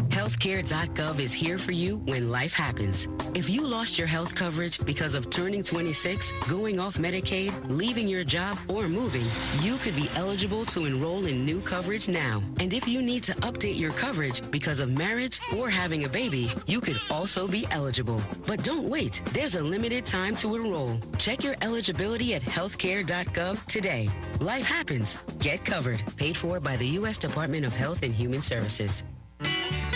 Healthcare.gov is here for you when life happens. If you lost your health coverage because of turning 26, going off Medicaid, leaving your job, or moving, you could be eligible to enroll in new coverage now. And if you need to update your coverage because of marriage or having a baby, you could also be eligible. But don't wait. There's a limited time to enroll. Check your eligibility at healthcare.gov today. Life happens. Get covered. Paid for by the U.S. Department of Health and Human Services.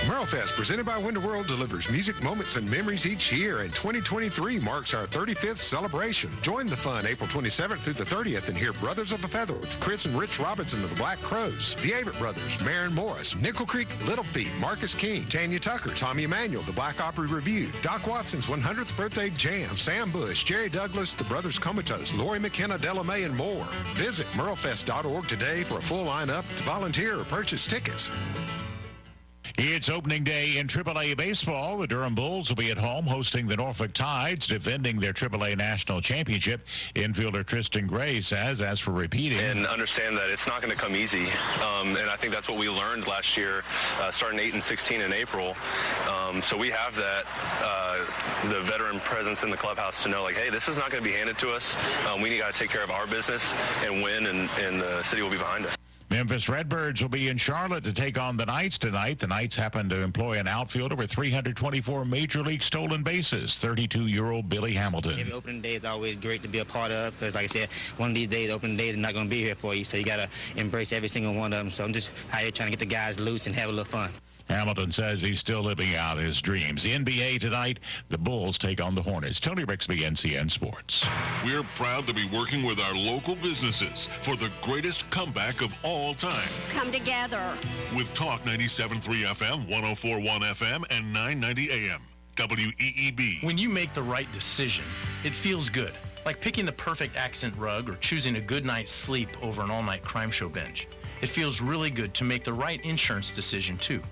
MerleFest, presented by Winter World, delivers music moments and memories each year, and 2023 marks our 35th celebration. Join the fun April 27th through the 30th and hear Brothers of a Feather with Chris and Rich Robinson of the Black Crows, the Avett Brothers, Maren Morris, Nickel Creek, Little Feat, Marcus King, Tanya Tucker, Tommy Emmanuel, the Black Opera Review, Doc Watson's 100th Birthday Jam, Sam Bush, Jerry Douglas, the Brothers Comatose, Lori McKenna, Della May, and more. Visit merlefest.org today for a full lineup to volunteer or purchase tickets. It's opening day in AAA baseball. The Durham Bulls will be at home hosting the Norfolk Tides, defending their AAA national championship. Infielder Tristan Gray says, as for repeating, and understand that it's not going to come easy. And I think that's what we learned last year, starting 8 and 16 in April. So we have that, the veteran presence in the clubhouse to know, like, hey, this is not going to be handed to us. We got to take care of our business and win, and the city will be behind us. Memphis Redbirds will be in Charlotte to take on the Knights tonight. The Knights happen to employ an outfielder with 324 Major League stolen bases, 32-year-old Billy Hamilton. Every opening day is always great to be a part of because, like I said, one of these days, opening days are not going to be here for you, so you got to embrace every single one of them. So I'm just out here trying to get the guys loose and have a little fun. Hamilton says he's still living out his dreams. NBA tonight, the Bulls take on the Hornets. Tony Rixby, NCN Sports. We're proud to be working with our local businesses for the greatest comeback of all time. Come together. With Talk 97.3 FM, 104.1 FM, and 990 AM. WEEB. When you make the right decision, it feels good. Like picking the perfect accent rug or choosing a good night's sleep over an all-night crime show binge. It feels really good to make the right insurance decision, too.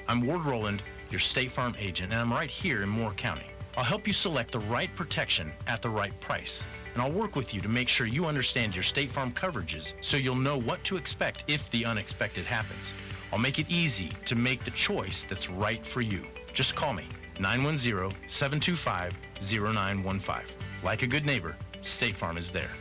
I'm Ward Rowland, your State Farm agent, and I'm right here in Moore County. I'll help you select the right protection at the right price, and I'll work with you to make sure you understand your State Farm coverages so you'll know what to expect if the unexpected happens. I'll make it easy to make the choice that's right for you. Just call me, 910-725-0915. Like a good neighbor, State Farm is there.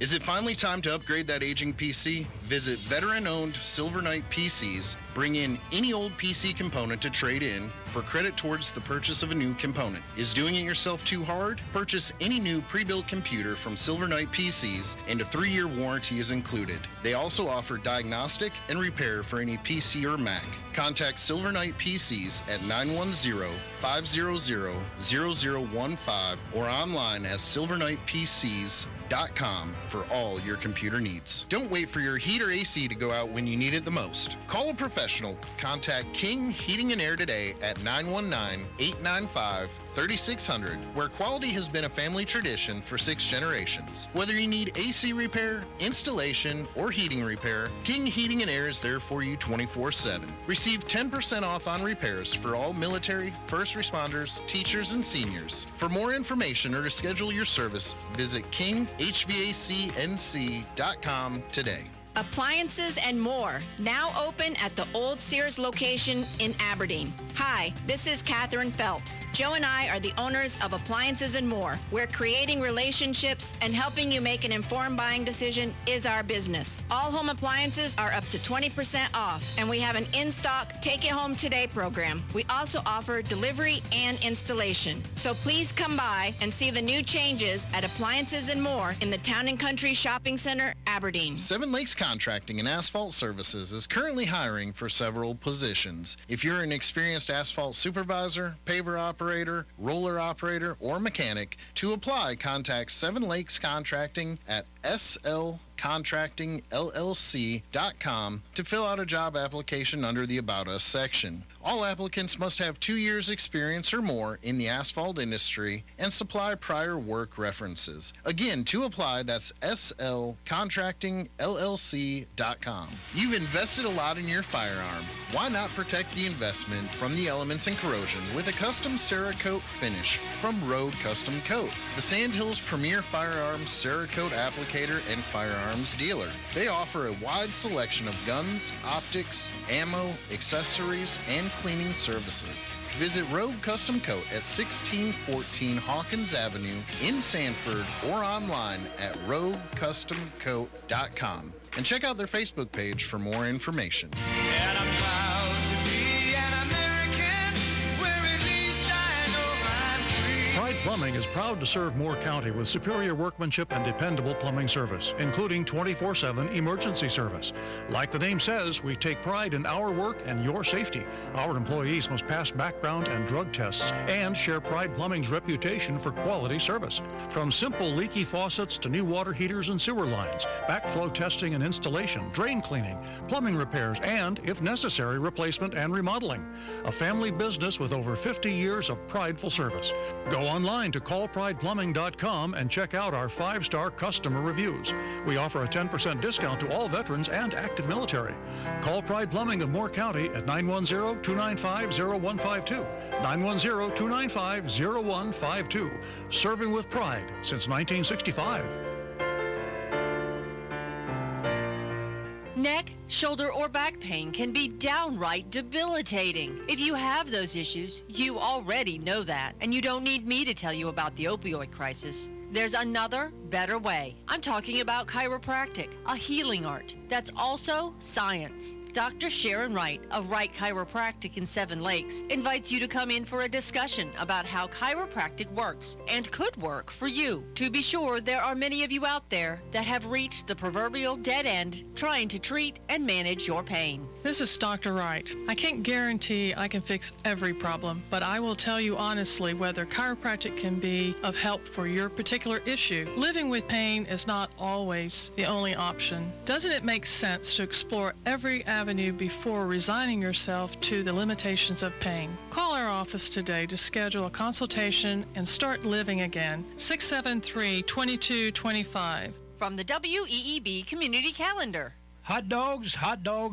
Is it finally time to upgrade that aging PC? Visit veteran-owned Silver Knight PCs. Bring in any old PC component to trade in for credit towards the purchase of a new component. Is doing it yourself too hard? Purchase any new pre-built computer from Silver Knight PCs and a 3-year warranty is included. They also offer diagnostic and repair for any PC or Mac. Contact Silver Knight PCs at 910-500-0015 or online at silverknightpcs.com for all your computer needs. Don't wait for your heat or AC to go out when you need it the most. Call a professional. Contact King Heating and Air today at 919-895-3600, where quality has been a family tradition for 6 generations. Whether you need AC repair, installation, or heating repair, King Heating and Air is there for you 24/7. Receive 10% off on repairs for all military, first responders, teachers, and seniors. For more information or to schedule your service, visit kinghvacnc.com today. Appliances and more, now open at the Old Sears location in Aberdeen. Hi, this is Katherine Phelps. Joe and I are the owners of Appliances and More. We're creating relationships and helping you make an informed buying decision is our business. All home appliances are up to 20% off, and we have an in-stock Take It Home Today program. We also offer delivery and installation. So please come by and see the new changes at Appliances and More in the Town & Country Shopping Center, Aberdeen. Seven Lakes Contracting and Asphalt Services is currently hiring for several positions. If you're an experienced asphalt supervisor, paver operator, roller operator, or mechanic, to apply, contact Seven Lakes Contracting at slcontractingllc.com to fill out a job application under the About Us section. All applicants must have 2 years experience or more in the asphalt industry and supply prior work references. Again, to apply, that's slcontractingllc.com. You've invested a lot in your firearm. Why not protect the investment from the elements and corrosion with a custom Cerakote finish from Rogue Custom Coat, the Sandhills' premier firearms Cerakote applicator and firearms dealer. They offer a wide selection of guns, optics, ammo, accessories, and cleaning services. Visit Rogue Custom Coat at 1614 Hawkins Avenue in Sanford or online at roguecustomcoat.com. And check out their Facebook page for more information. And I'm proud to be an American, where at least I know I'm free. Pride Plumbing is proud to serve Moore County with superior workmanship and dependable plumbing service, including 24/7 emergency service. Like the name says, we take pride in our work and your safety. Our employees must pass background and drug tests and share Pride Plumbing's reputation for quality service. From simple leaky faucets to new water heaters and sewer lines, backflow testing and installation, drain cleaning, plumbing repairs, and, if necessary, replacement and remodeling. A family business with over 50 years of prideful service. Go online to callprideplumbing.com and check out our 5-star customer reviews. We offer a 10% discount to all veterans and active military. Call Pride Plumbing of Moore County at 910-295-0152. 910-295-0152. Serving with pride since 1965. Neck, shoulder, or back pain can be downright debilitating. If you have those issues, you already know that, and you don't need me to tell you about the opioid crisis. There's another, better way. I'm talking about chiropractic, a healing art that's also science. Dr. Sharon Wright of Wright Chiropractic in Seven Lakes invites you to come in for a discussion about how chiropractic works and could work for you. To be sure, there are many of you out there that have reached the proverbial dead end trying to treat and manage your pain. This is Dr. Wright. I can't guarantee I can fix every problem, but I will tell you honestly whether chiropractic can be of help for your particular issue. Living with pain is not always the only option. Doesn't it make sense to explore every avenue before resigning yourself to the limitations of pain? Call our office today to schedule a consultation and start living again. 673-2225. From the WEEB Community Calendar. Hot dogs,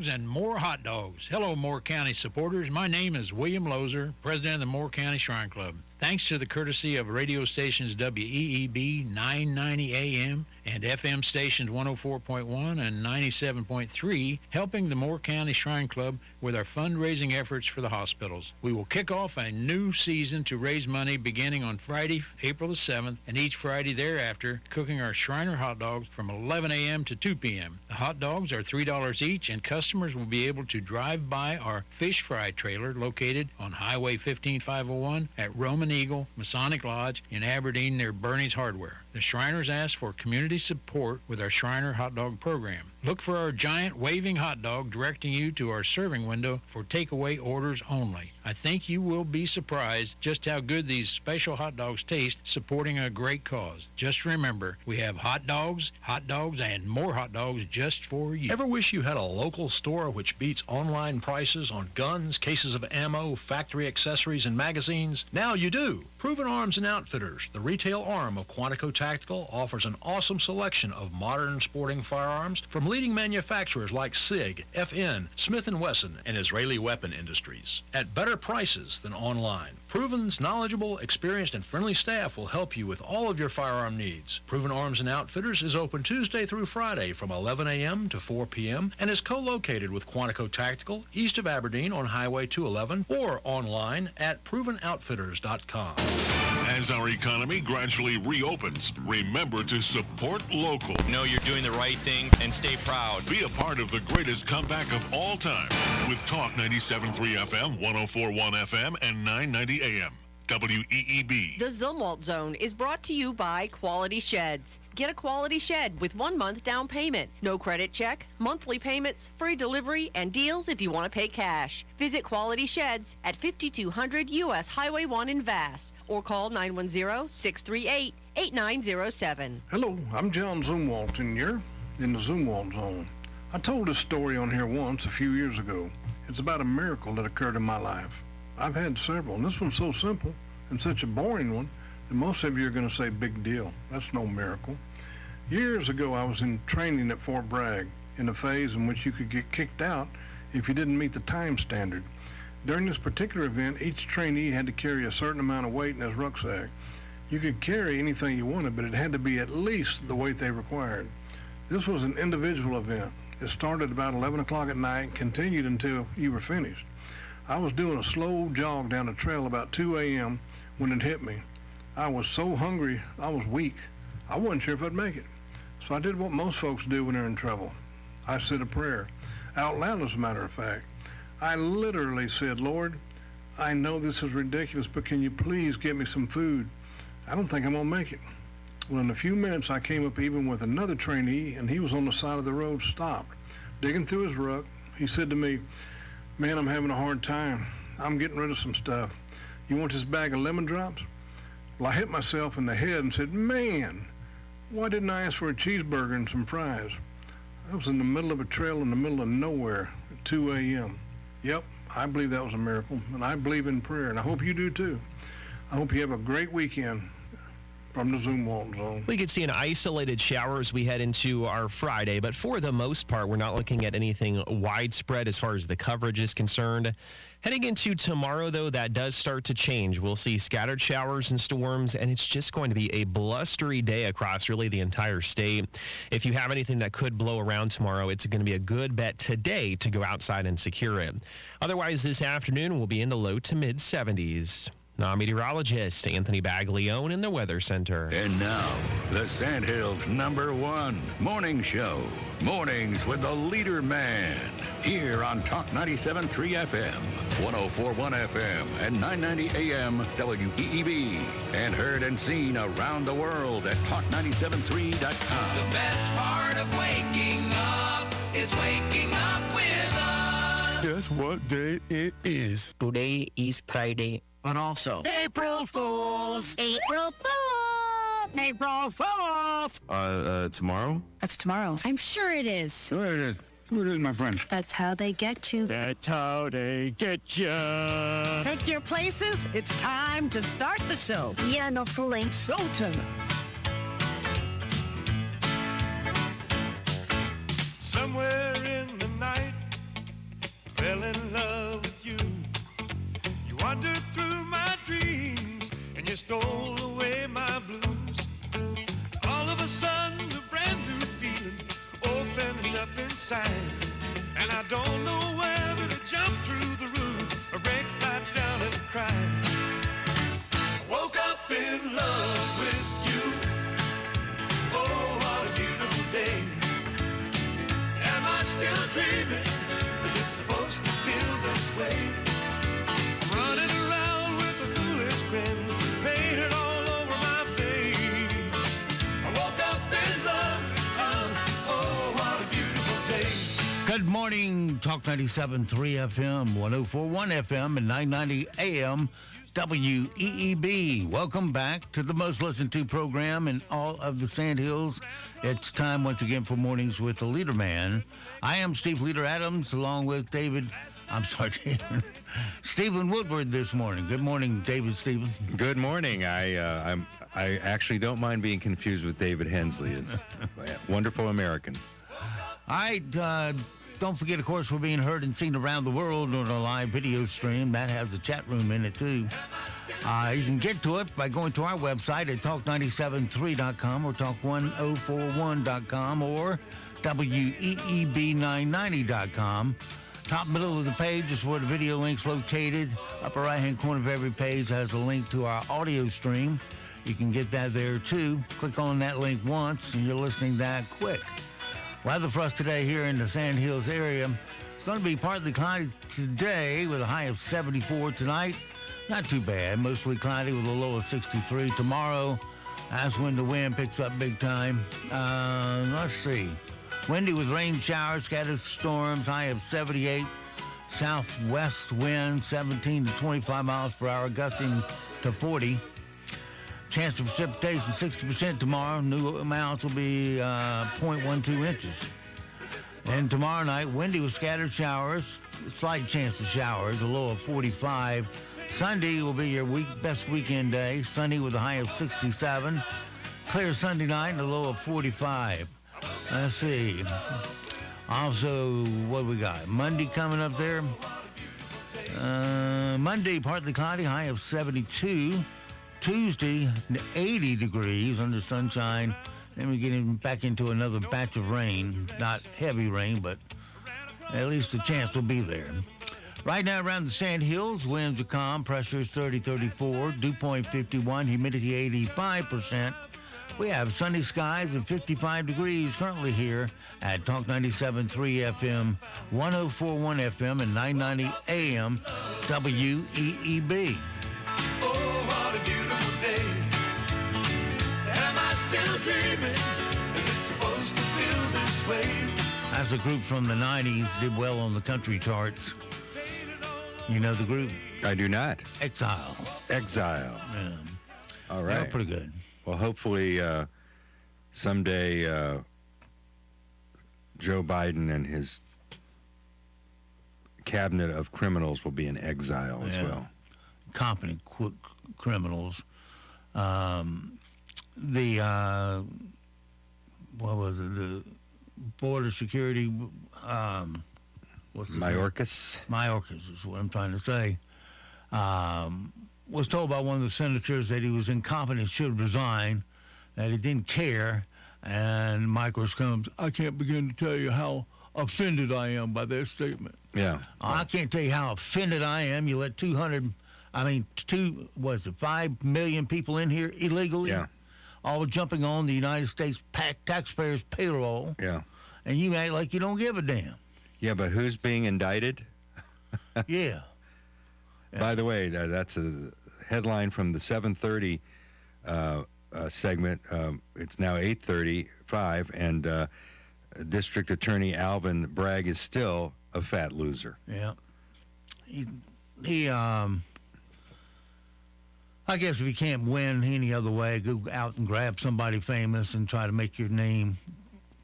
and more hot dogs. Hello, Moore County supporters. My name is William Lozer, president of the Moore County Shrine Club. Thanks to the courtesy of radio stations WEEB 990 AM and FM stations 104.1 and 97.3, helping the Moore County Shrine Club with our fundraising efforts for the hospitals. We will kick off a new season to raise money beginning on Friday, April the 7th, and each Friday thereafter, cooking our Shriner hot dogs from 11 a.m. to 2 p.m. The hot dogs are $3 each, and customers will be able to drive by our fish fry trailer located on Highway 15501 at Roman Eagle Masonic Lodge in Aberdeen near Bernie's Hardware. The Shriners ask for community support with our Shriner hot dog program. Look for our giant waving hot dog directing you to our serving window for takeaway orders only. I think you will be surprised just how good these special hot dogs taste supporting a great cause. Just remember, we have hot dogs, and more hot dogs just for you. Ever wish you had a local store which beats online prices on guns, cases of ammo, factory accessories, and magazines? Now you do. Proven Arms and Outfitters, the retail arm of Quantico Tactical, offers an awesome selection of modern sporting firearms from leading manufacturers like SIG, FN, Smith & Wesson, and Israeli Weapon Industries at better prices than online. Proven's knowledgeable, experienced, and friendly staff will help you with all of your firearm needs. Proven Arms and Outfitters is open Tuesday through Friday from 11 a.m. to 4 p.m. and is co-located with Quantico Tactical east of Aberdeen on Highway 211 or online at ProvenOutfitters.com. As our economy gradually reopens, remember to support local. Know you're doing the right thing and stay proud. Be a part of the greatest comeback of all time with Talk 97.3 FM, 104.1 FM, and 990 AM. WEEB. The Zumwalt Zone is brought to you by Quality Sheds. Get a quality shed with 1 month down payment. No credit check, monthly payments, free delivery, and deals if you want to pay cash. Visit Quality Sheds at 5200 U.S. Highway 1 in Vass or call 910-638-8907. Hello, I'm John Zumwalt, and you're in the Zumwalt Zone. I told this story on here once a few years ago. It's about a miracle that occurred in my life. I've had several, and this one's so simple and such a boring one that most of you are going to say, big deal. That's no miracle. Years ago, I was in training at Fort Bragg in a phase in which you could get kicked out if you didn't meet the time standard. During this particular event, each trainee had to carry a certain amount of weight in his rucksack. You could carry anything you wanted, but it had to be at least the weight they required. This was an individual event. It started about 11 o'clock at night and continued until you were finished. I was doing a slow jog down the trail about 2 a.m. when it hit me. I was so hungry, I was weak. I wasn't sure if I'd make it. So I did what most folks do when they're in trouble. I said a prayer, out loud as a matter of fact. I literally said, Lord, I know this is ridiculous, but can you please get me some food? I don't think I'm gonna make it. Well, in a few minutes, I came up even with another trainee, and he was on the side of the road, stopped, digging through his ruck. He said to me, man, I'm having a hard time. I'm getting rid of some stuff. You want this bag of lemon drops? Well, I hit myself in the head and said, man, why didn't I ask for a cheeseburger and some fries? I was in the middle of a trail in the middle of nowhere at 2 a.m. Yep, I believe that was a miracle, and I believe in prayer, and I hope you do too. I hope you have a great weekend from the Zumwalt Zone. We could see an isolated shower as we head into our Friday, but for the most part, we're not looking at anything widespread as far as the coverage is concerned. Heading into tomorrow, though, that does start to change. We'll see scattered showers and storms, and it's just going to be a blustery day across really the entire state. If you have anything that could blow around tomorrow, it's going to be a good bet today to go outside and secure it. Otherwise, this afternoon, we'll be in the low to mid 70s. Now, meteorologist Anthony Baglione in the Weather Center. And now, the Sandhills' #1 morning show. Mornings with the LeaderMan. Here on Talk 97.3 FM, 104.1 FM, and 990 AM WEEB. And heard and seen around the world at talk973.com. The best part of waking up is waking up with us. Guess what day it is? Today is Friday. But also, April Fools! April Fools! April Fools! Tomorrow? That's tomorrow. I'm sure it is. Sure it is. Sure it is, my friend. That's how they get you. That's how they get ya. Take your places. It's time to start the show. Yeah, no fooling. Sultan. Somewhere in the night, fell in love with you. You wandered through my dreams, and you stole away my blues. All of a sudden, a brand new feeling opened up inside, and I don't know whether to jump through the roof or break right down and cry. I woke up in love with you. Oh, what a beautiful day. Am I still dreaming? Is it supposed to feel this way? Running around with a foolish grin, painted all over my face. I woke up in love with you. Oh, what a beautiful day. Good morning, Talk 97.3 FM, 104.1 FM, and 990 AM WEEB. Welcome back to the most listened to program in all of the Sandhills. It's time once again for Mornings with the LeaderMan. I am Steve Leader Adams, along with Stephen Woodward this morning. Good morning, David Stephen. Good morning. I actually don't mind being confused with David Hensley. It's a wonderful American. All right, don't forget, of course, we're being heard and seen around the world on a live video stream. That has a chat room in it, too. You can get to it by going to our website at talk973.com or talk1041.com or WEEB990.com. Top middle of the page is where the video link's located. Upper right-hand corner of every page has a link to our audio stream. You can get that there, too. Click on that link once, and you're listening that quick. Weather for us today here in the Sand Hills area. It's going to be partly cloudy today with a high of 74 tonight. Not too bad. Mostly cloudy with a low of 63 tomorrow. That's when the wind picks up big time. Let's see. Windy with rain showers, scattered storms, high of 78. Southwest wind 17 to 25 miles per hour, gusting to 40. Chance of precipitation 60% tomorrow. New amounts will be 0.12 inches. And tomorrow night, windy with scattered showers, slight chance of showers, a low of 45. Sunday will be your best weekend day. Sunny with a high of 67. Clear Sunday night and a low of 45. Let's see. Also, what we got? Monday coming up there. Monday, partly cloudy, high of 72. Tuesday, 80 degrees under sunshine. Then we get back into another batch of rain. Not heavy rain, but at least the chance will be there. Right now around the Sand Hills, winds are calm. Pressure is 30-34. Dew point 51. Humidity 85%. We have sunny skies and 55 degrees currently here at Talk 97.3 FM, 104.1 FM, and 990 AM WEEB. Oh, what a beautiful day. Am I still dreaming? Is it supposed to feel this way? As a group from the 90s did well on the country charts. You know the group? I do not. Exile. Exile. Yeah. All right. They're pretty good. Well, hopefully someday Joe Biden and his cabinet of criminals will be in exile as well. Competent criminals. What was it? The border security. What's his name? Mayorkas is what I'm trying to say. Was told by one of the senators that he was incompetent, should resign, that he didn't care, and Michael comes, I can't begin to tell you how offended I am by their statement. Yeah. I can't tell you how offended I am. You let 5 million people in here illegally? Yeah. All jumping on the United States taxpayers' payroll. Yeah. And you act like you don't give a damn. Yeah, but who's being indicted? Yeah. By the way, that's a headline from the 7:30 segment. It's now 8:35, and District Attorney Alvin Bragg is still a fat loser. Yeah. He I guess if you can't win any other way, go out and grab somebody famous and try to make your name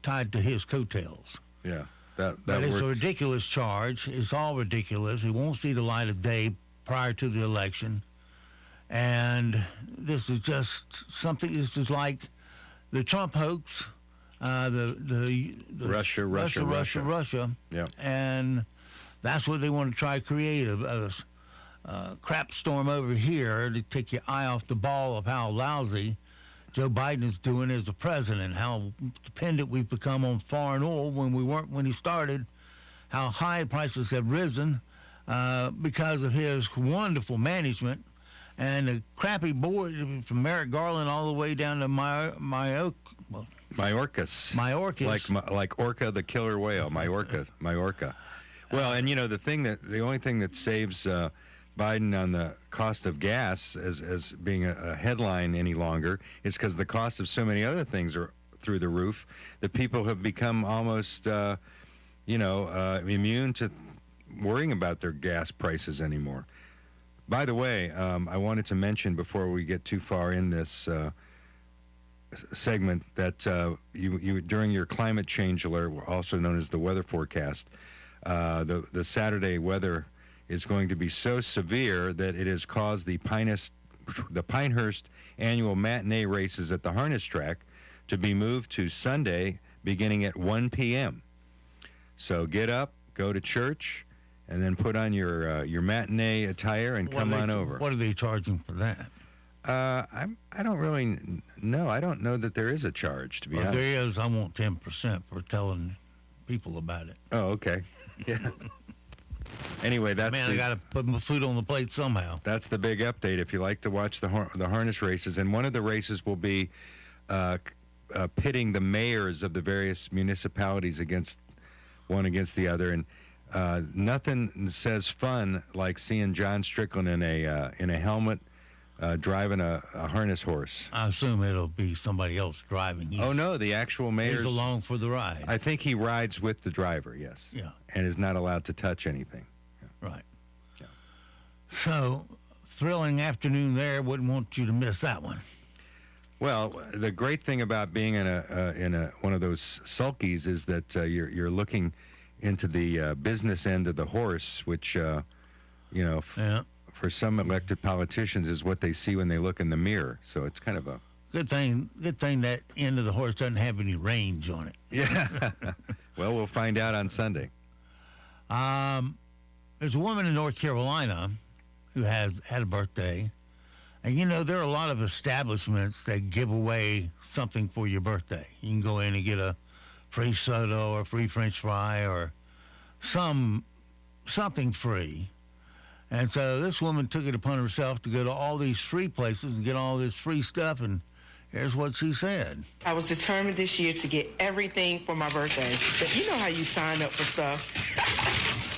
tied to his coattails. Yeah. But it's a ridiculous charge. It's all ridiculous. It won't see the light of day prior to the election. And this is just something, this is like the Trump hoax, the Russia. Yeah. And that's what they want to try to create, a crap storm over here to take your eye off the ball of how lousy Joe Biden is doing as a president, how dependent we've become on foreign oil when we weren't when he started, how high prices have risen because of his wonderful management, and the crappy board from Merrick Garland all the way down to Mayorkas. Like Orca the killer whale, Mayorkas. Well, and the only thing that saves Biden on the cost of gas as being a headline any longer is because the cost of so many other things are through the roof that people have become almost, immune to worrying about their gas prices anymore. By the way, I wanted to mention before we get too far in this segment that you during your climate change alert, also known as the weather forecast, the Saturday weather is going to be so severe that it has caused the Pinehurst annual matinee races at the harness track to be moved to Sunday beginning at 1 p.m. So get up, go to church, and then put on your matinee attire and come on over. What are they charging for that? I don't really know. I don't know that there is a charge, to be honest. There is. I want 10% for telling people about it. Oh, okay. Yeah. Anyway, that's I got to put my food on the plate somehow. That's the big update. If you like to watch the harness races, and one of the races will be pitting the mayors of the various municipalities against the other, and nothing says fun like seeing John Strickland in a helmet driving a harness horse. I assume it'll be somebody else driving. No, the actual mayor. He's along for the ride. I think he rides with the driver, yes. Yeah. And is not allowed to touch anything. Yeah. Right. Yeah. So, thrilling afternoon there. Wouldn't want you to miss that one. Well, the great thing about being in one of those sulkies is that you're looking into the business end of the horse, which for some elected politicians is what they see when they look in the mirror. So it's kind of a good thing that end of the horse doesn't have any range on it. Yeah. Well, we'll find out on Sunday. There's a woman in North Carolina who has had a birthday. And, there are a lot of establishments that give away something for your birthday. You can go in and get a free soda or a free French fry or something free. And so this woman took it upon herself to go to all these free places and get all this free stuff, and here's what she said. I was determined this year to get everything for my birthday. But you know how you sign up for stuff.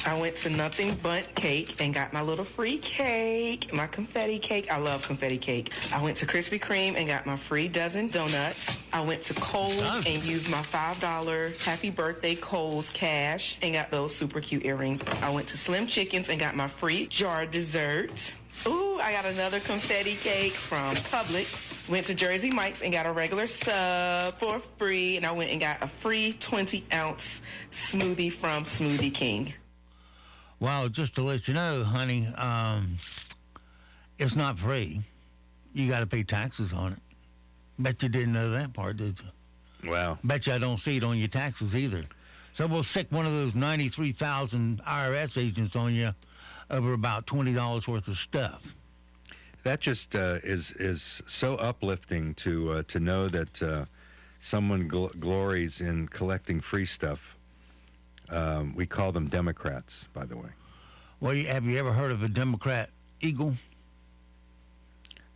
I went to Nothing But Cake and got my little free cake, my confetti cake. I love confetti cake. I went to Krispy Kreme and got my free dozen donuts. I went to Kohl's and used my $5 Happy Birthday Kohl's cash and got those super cute earrings. I went to Slim Chickens and got my free jar dessert. Ooh, I got another confetti cake from Publix. Went to Jersey Mike's and got a regular sub for free. And I went and got a free 20-ounce smoothie from Smoothie King. Well, just to let you know, honey, it's not free. You got to pay taxes on it. Bet you didn't know that part, did you? Well. Bet you I don't see it on your taxes either. So we'll stick one of those 93,000 IRS agents on you over about $20 worth of stuff. That just is so uplifting to know that someone glories in collecting free stuff. We call them Democrats, by the way. Well, have you ever heard of a Democrat eagle?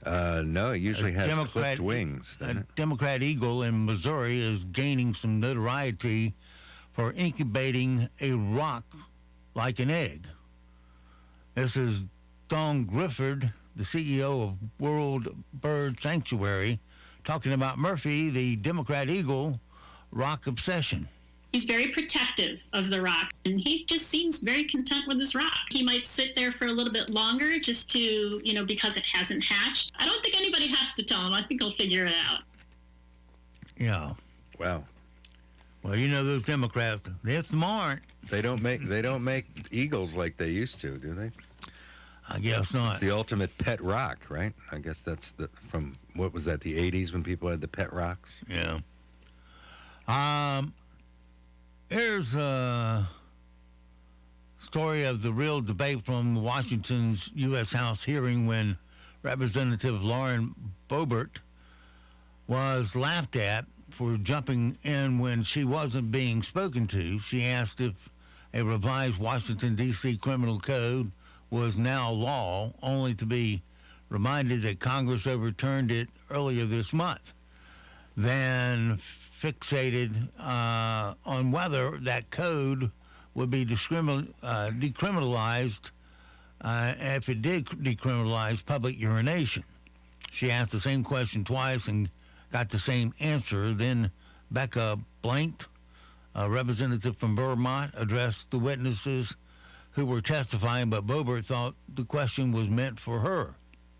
No, it usually has clipped wings. A Democrat eagle in Missouri is gaining some notoriety for incubating a rock like an egg. This is Don Grifford, the CEO of World Bird Sanctuary, talking about Murphy, the Democrat eagle, rock obsession. He's very protective of the rock, and he just seems very content with his rock. He might sit there for a little bit longer just to, because it hasn't hatched. I don't think anybody has to tell him. I think he'll figure it out. Yeah. Wow. Well, those Democrats, they're smart. They don't make eagles like they used to, do they? I guess not. It's the ultimate pet rock, right? I guess that's from, what was that, the 80s when people had the pet rocks? Yeah. Here's a story of the real debate from Washington's U.S. House hearing when Representative Lauren Boebert was laughed at for jumping in when she wasn't being spoken to. She asked if a revised Washington, D.C. criminal code was now law, only to be reminded that Congress overturned it earlier this month. Then fixated on whether that code would be decriminalized if it did decriminalize public urination. She asked the same question twice and got the same answer. Then Becca Blank, a representative from Vermont, addressed the witnesses who were testifying, but Boebert thought the question was meant for her.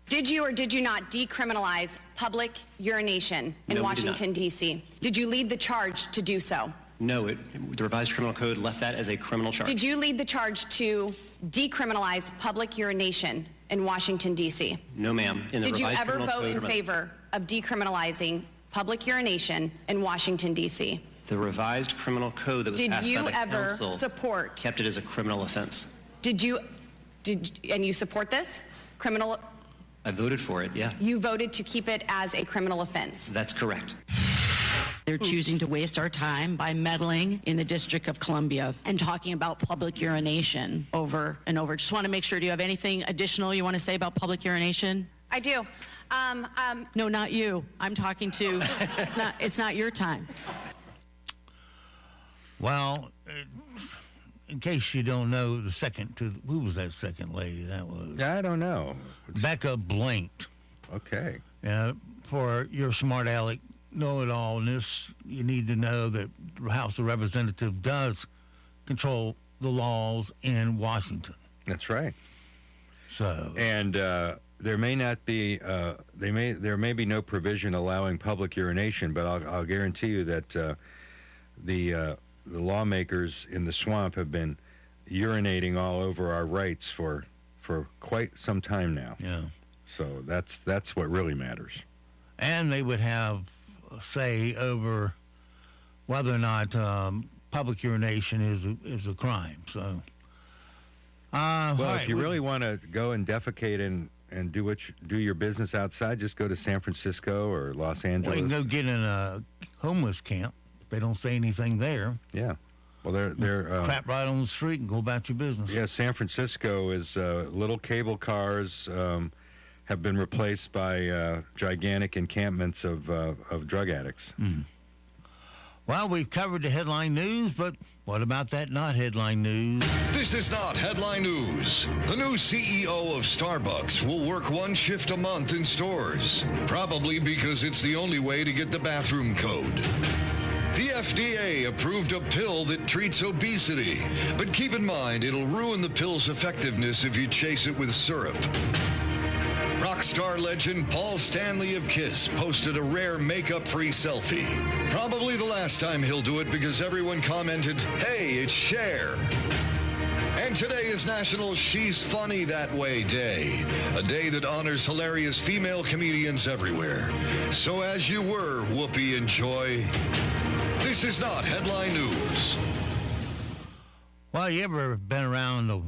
Did you or did you not decriminalize public urination in Washington, D.C.? Did you lead the charge to do so? No, the revised criminal code left that as a criminal charge. Did you lead the charge to decriminalize public urination in Washington, D.C.? No, ma'am. Did you ever vote in favor of decriminalizing public urination in Washington, D.C.? The revised criminal code that was Did passed you by the ever council support? kept it as a criminal offense. And you support this? Criminal? I voted for it, yeah. You voted to keep it as a criminal offense. That's correct. They're choosing to waste our time by meddling in the District of Columbia and talking about public urination over and over. Just want to make sure, do you have anything additional you want to say about public urination? I do. No, not you. I'm talking to, it's not your time. Well, in case you don't know, who was that second lady? That was... I don't know. Becca Blinked. Okay. For your smart aleck know-it-allness, you need to know that the House of Representatives does control the laws in Washington. That's right. So. And there may not be, there may be no provision allowing public urination, but I'll guarantee you that the lawmakers in the swamp have been urinating all over our rights for quite some time now. Yeah. So that's what really matters. And they would have say over whether or not public urination is a crime. So, if you really want to go and defecate and do your business outside, just go to San Francisco or Los Angeles. Well, you can go get in a homeless camp. They don't say anything there. Yeah. Well, they're crap right on the street and go about your business. Yeah, San Francisco is little cable cars. Have been replaced by gigantic encampments of drug addicts. Mm. Well, we've covered the headline news, but what about that not headline news? This is not headline news. The new CEO of Starbucks will work one shift a month in stores, probably because it's the only way to get the bathroom code. The FDA approved a pill that treats obesity, but keep in mind it'll ruin the pill's effectiveness if you chase it with syrup. Rock star legend Paul Stanley of Kiss posted a rare makeup-free selfie. Probably the last time he'll do it because everyone commented, "Hey, it's Cher." And today is National She's Funny That Way Day, a day that honors hilarious female comedians everywhere. So as you were, Whoopi and Joy, this is not headline news. Well, you ever been around a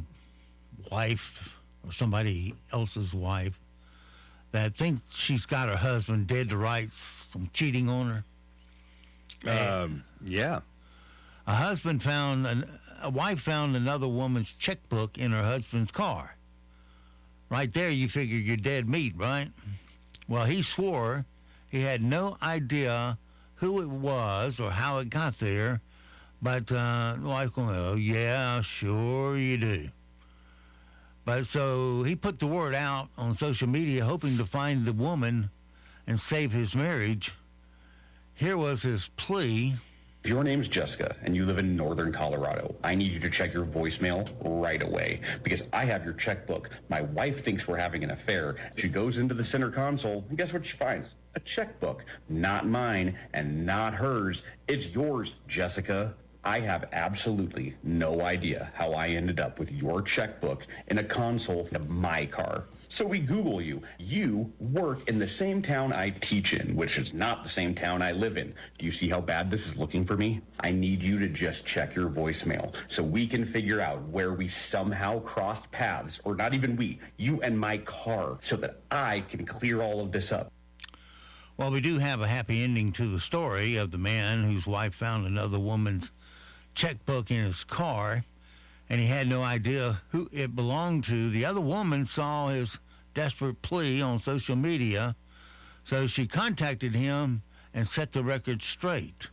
wife or somebody else's wife that thinks she's got her husband dead to rights from cheating on her? Yeah. A wife found another woman's checkbook in her husband's car. Right there, you figure you're dead meat, right? Well, he swore he had no idea who it was or how it got there, but the wife going, "Oh, yeah, sure you do." But so he put the word out on social media, hoping to find the woman and save his marriage. Here was his plea. If your name's Jessica and you live in northern Colorado, I need you to check your voicemail right away because I have your checkbook. My wife thinks we're having an affair. She goes into the center console and guess what she finds? A checkbook. Not mine and not hers. It's yours, Jessica. I have absolutely no idea how I ended up with your checkbook in a console of my car. So we Google you. You work in the same town I teach in, which is not the same town I live in. Do you see how bad this is looking for me? I need you to just check your voicemail so we can figure out where we somehow crossed paths, or not even we, you and my car, so that I can clear all of this up. Well, we do have a happy ending to the story of the man whose wife found another woman's checkbook in his car, and he had no idea who it belonged to. The other woman saw his desperate plea on social media, so she contacted him and set the record straight.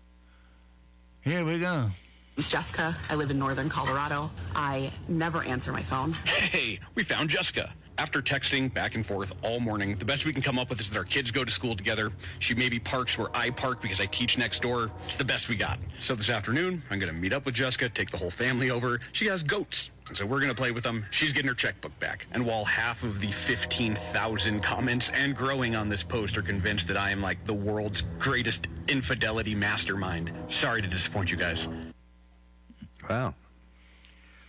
Here we go. It's Jessica. I live in northern Colorado. I never answer my phone. Hey, we found Jessica. After texting back and forth all morning, the best we can come up with is that our kids go to school together. She maybe parks where I park because I teach next door. It's the best we got. So this afternoon, I'm going to meet up with Jessica, take the whole family over. She has goats, and so we're going to play with them. She's getting her checkbook back. And while half of the 15,000 comments and growing on this post are convinced that I am like the world's greatest infidelity mastermind, sorry to disappoint you guys. Wow.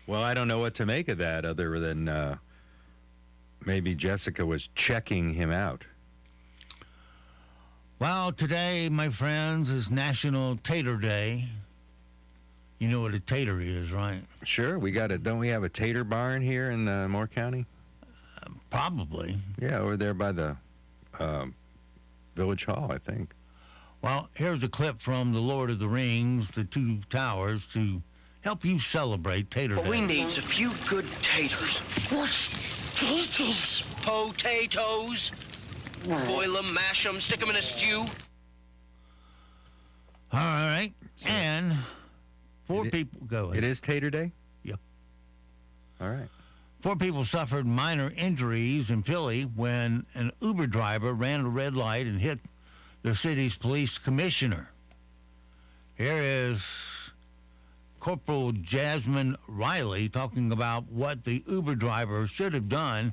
Well, I don't know what to make of that other than maybe Jessica was checking him out. Well, today, my friends, is National Tater Day. You know what a tater is, right? Sure, we got it. Don't we have a tater barn here in Moore County? Probably. Yeah, over there by the Village Hall, I think. Well, here's a clip from The Lord of the Rings, The Two Towers, to help you celebrate Tater Day. What we need's a few good taters. What's taters? Potatoes. Boil them, mash them, stick them in a stew. All right. And four people go. It is Tater Day? Yeah. All right. 4 people suffered minor injuries in Philly when an Uber driver ran a red light and hit the city's police commissioner. Here is Corporal Jasmine Riley talking about what the Uber driver should have done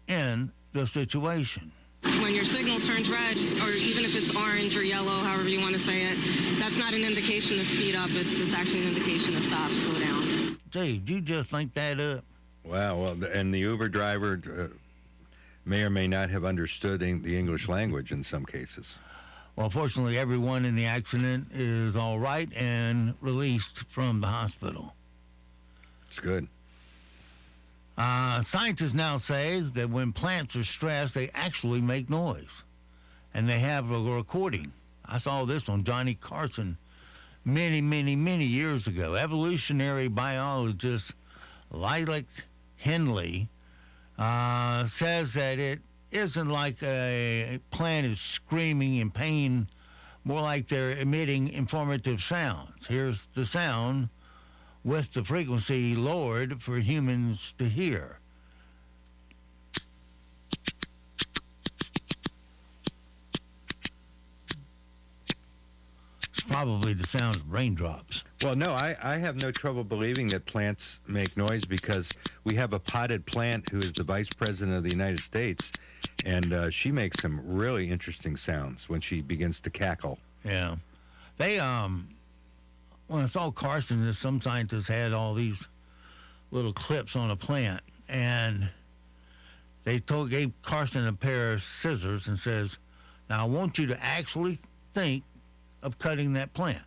in the situation. When your signal turns red, or even if it's orange or yellow, however you want to say it, that's not an indication to speed up. It's actually an indication to stop, slow down. Gee, did you just think that up? Wow, well, and the Uber driver may or may not have understood the English language in some cases. Well, fortunately, everyone in the accident is all right and released from the hospital. It's good. Scientists now say that when plants are stressed, they actually make noise. And they have a recording. I saw this on Johnny Carson many, many, many years ago. Evolutionary biologist Lilac Henley says that it isn't like a plant is screaming in pain, more like they're emitting informative sounds. Here's the sound with the frequency lowered for humans to hear. It's probably the sound of raindrops. Well, no, I have no trouble believing that plants make noise because we have a potted plant who is the Vice President of the United States, and she makes some really interesting sounds when she begins to cackle. Yeah. They, when I saw Carson, some scientists had all these little clips on a plant, and they gave Carson a pair of scissors and says, now I want you to actually think of cutting that plant.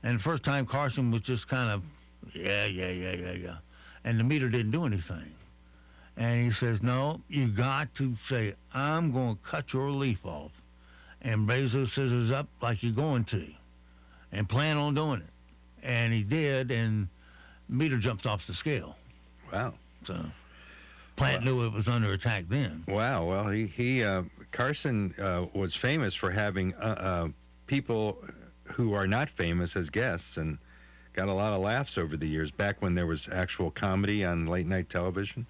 And the first time Carson was just kind of, yeah. And the meter didn't do anything. And he says, no, you got to say, I'm going to cut your leaf off and raise those scissors up like you're going to and plan on doing it. And he did, and the meter jumps off the scale. Wow. So plant knew it was under attack then. Wow. Well, he Carson was famous for having people who are not famous as guests and got a lot of laughs over the years, back when there was actual comedy on late-night television.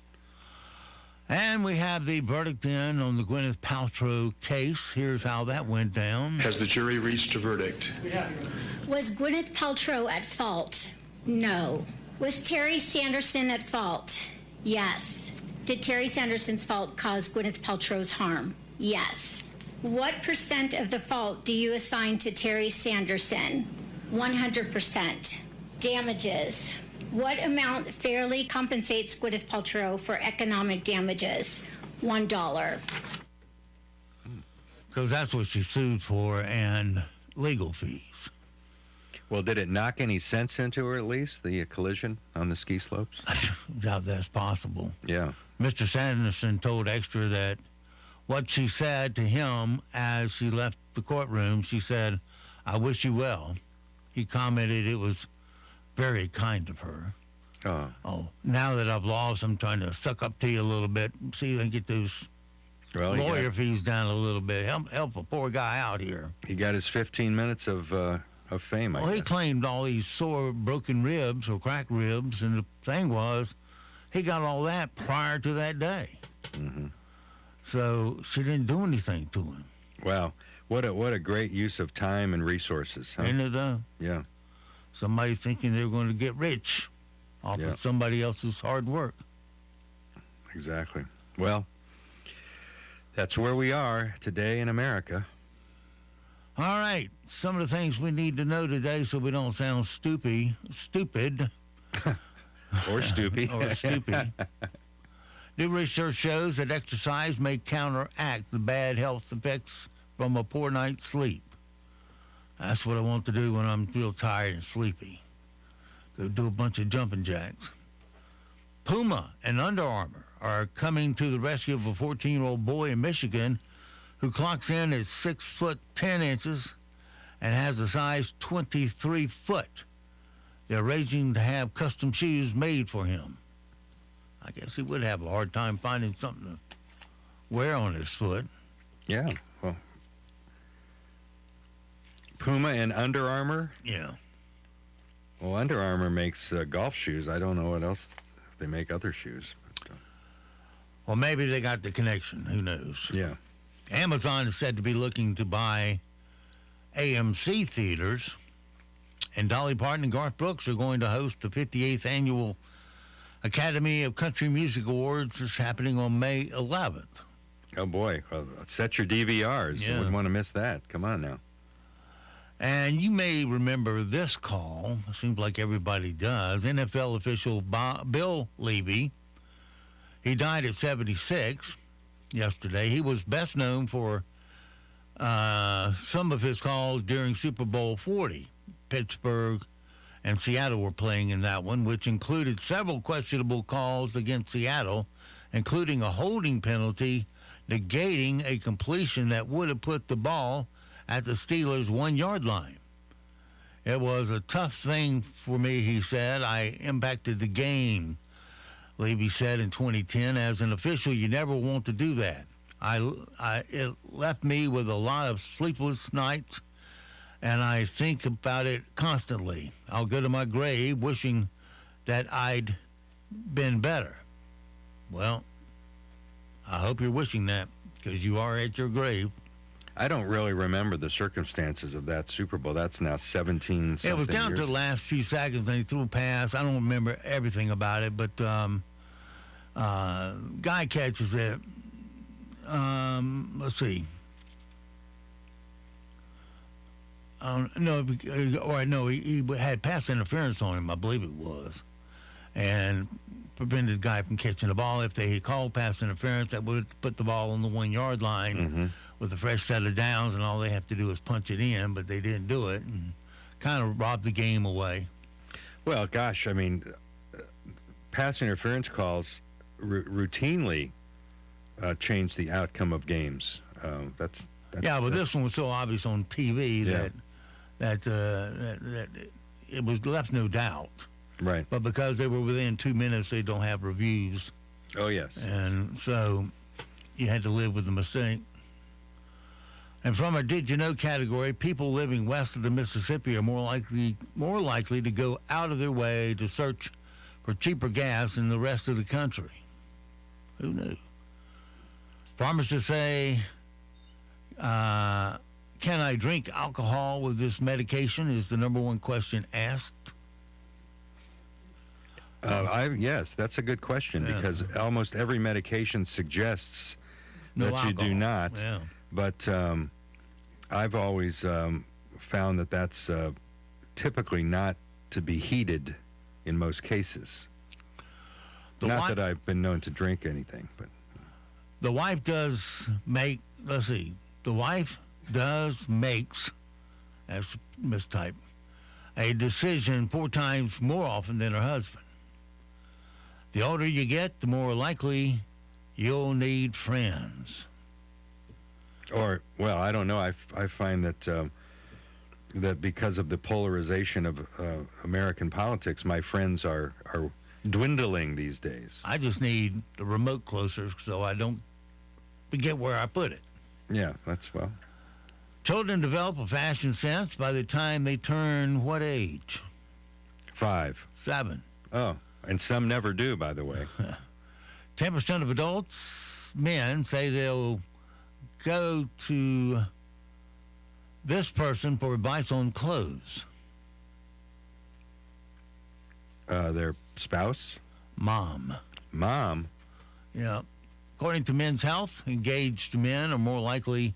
And we have the verdict in on the Gwyneth Paltrow case. Here's how that went down. Has the jury reached a verdict? Was Gwyneth Paltrow at fault? No. Was Terry Sanderson at fault? Yes. Did Terry Sanderson's fault cause Gwyneth Paltrow's harm? Yes. What % of the fault do you assign to Terry Sanderson? 100%. Damages. What amount fairly compensates Gwyneth Paltrow for economic damages? $1. Because that's what she sued for, and legal fees. Well, did it knock any sense into her, at least, the collision on the ski slopes? I doubt that's possible. Yeah. Mr. Sanderson told Extra that what she said to him as she left the courtroom, she said, I wish you well. He commented it was very kind of her. Oh, now that I've lost, I'm trying to suck up to you a little bit, see if I can get those lawyer fees down a little bit. Help a poor guy out here. He got his 15 minutes of fame, I guess. He claimed all these sore, broken ribs or cracked ribs, and the thing was, he got all that prior to that day. Mm-hmm. So she didn't do anything to him. Wow. What a great use of time and resources. Huh? Ain't it though? Yeah. Somebody thinking they're going to get rich off of somebody else's hard work. Exactly. Well, that's where we are today in America. All right. Some of the things we need to know today so we don't sound stupid. Or stoopy. Or stupid. New research shows that exercise may counteract the bad health effects from a poor night's sleep. That's what I want to do when I'm real tired and sleepy. Go do a bunch of jumping jacks. Puma and Under Armour are coming to the rescue of a 14-year-old boy in Michigan who clocks in at 6 foot 10 inches and has a size 23 foot. They're arranging to have custom shoes made for him. I guess he would have a hard time finding something to wear on his foot. Yeah. Well, Puma and Under Armour? Yeah. Well, Under Armour makes golf shoes. I don't know what else they make other shoes. But, well, maybe they got the connection. Who knows? Yeah. Amazon is said to be looking to buy AMC theaters, and Dolly Parton and Garth Brooks are going to host the 58th annual Academy of Country Music Awards. It's happening on May 11th. Oh, boy. Well, set your DVRs. You wouldn't want to miss that. Come on now. And you may remember this call. It seems like everybody does. NFL official Bill Levy. He died at 76 yesterday. He was best known for some of his calls during Super Bowl 40. Pittsburgh and Seattle were playing in that one, which included several questionable calls against Seattle, including a holding penalty negating a completion that would have put the ball at the Steelers' 1-yard line. It was a tough thing for me, he said. I impacted the game, Levy said in 2010. As an official, you never want to do that. It left me with a lot of sleepless nights, and I think about it constantly. I'll go to my grave wishing that I'd been better. Well, I hope you're wishing that, because you are at your grave. I don't really remember the circumstances of that Super Bowl. That's now 17 something It was down years. to the last few seconds, and he threw a pass. I don't remember everything about it, but guy catches it. Let's see. He had pass interference on him, I believe it was, and prevented the guy from catching the ball. If they had called pass interference, that would put the ball on the 1-yard line with a fresh set of downs, and all they have to do is punch it in, but they didn't do it, and kind of robbed the game away. Well, gosh, I mean, pass interference calls routinely change the outcome of games. That's but this one was so obvious on TV that it was left no doubt. Right. But because they were within 2 minutes, they don't have reviews. Oh, yes. And so you had to live with the mistake. And from our Did You Know category, people living west of the Mississippi are more likely to go out of their way to search for cheaper gas than the rest of the country. Who knew? Pharmacists say, can I drink alcohol with this medication is the number one question asked. Yes, that's a good question, because almost every medication suggests that you do not. Yeah. But I've always found that that's typically not to be heeded in most cases. Not that I've been known to drink anything, but the wife does make. Let's see. The wife makes, that's mistype, a decision 4 times more often than her husband. The older you get, the more likely you'll need friends. Or, well, I don't know. I find that that because of the polarization of American politics, my friends are dwindling these days. I just need the remote closer so I don't forget where I put it. Yeah, that's well. Children develop a fashion sense by the time they turn what age? 5. 7. Oh, and some never do, by the way. 10% of adults, men, say they'll go to this person for advice on clothes. Their spouse? Mom. Yeah. According to Men's Health, engaged men are more likely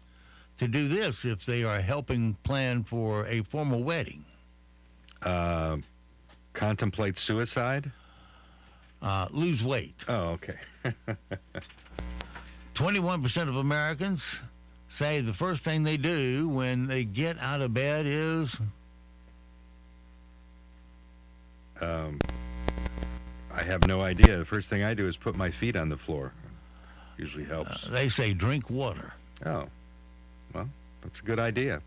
to do this if they are helping plan for a formal wedding. Contemplate suicide? Lose weight. Oh, okay. 21% of Americans say the first thing they do when they get out of bed is? I have no idea. The first thing I do is put my feet on the floor. Usually helps. They say drink water. Oh, well, that's a good idea.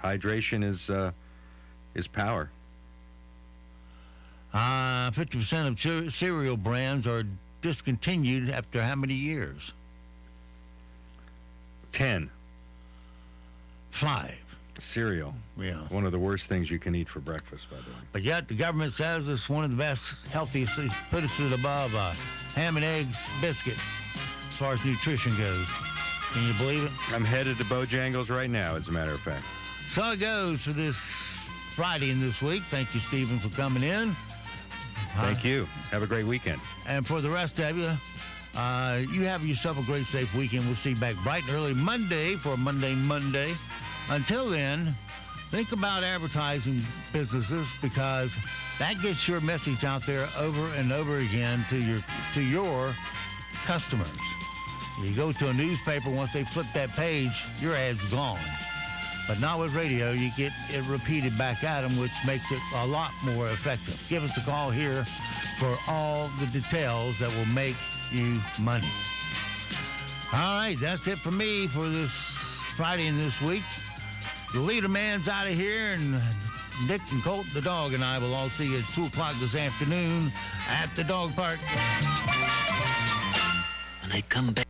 Hydration is power. 50% of cereal brands are discontinued after how many years? 10. 5. Cereal. Yeah. One of the worst things you can eat for breakfast, by the way. But yet the government says it's one of the best, healthiest, put us above ham and eggs biscuit as far as nutrition goes. Can you believe it? I'm headed to Bojangles right now, as a matter of fact. So it goes for this Friday and this week. Thank you, Stephen, for coming in. Thank you. Have a great weekend. And for the rest of you, you have yourself a great, safe weekend. We'll see you back bright and early Monday for Monday. Until then, think about advertising businesses, because that gets your message out there over and over again to your customers. You go to a newspaper, once they flip that page, your ad's gone. But not with radio. You get it repeated back at them, which makes it a lot more effective. Give us a call here for all the details that will make you money. All right, that's it for me for this Friday and this week. The LeaderMan's out of here, and Nick and Colt, the dog, and I will all see you at 2 o'clock this afternoon at the dog park. When I come back.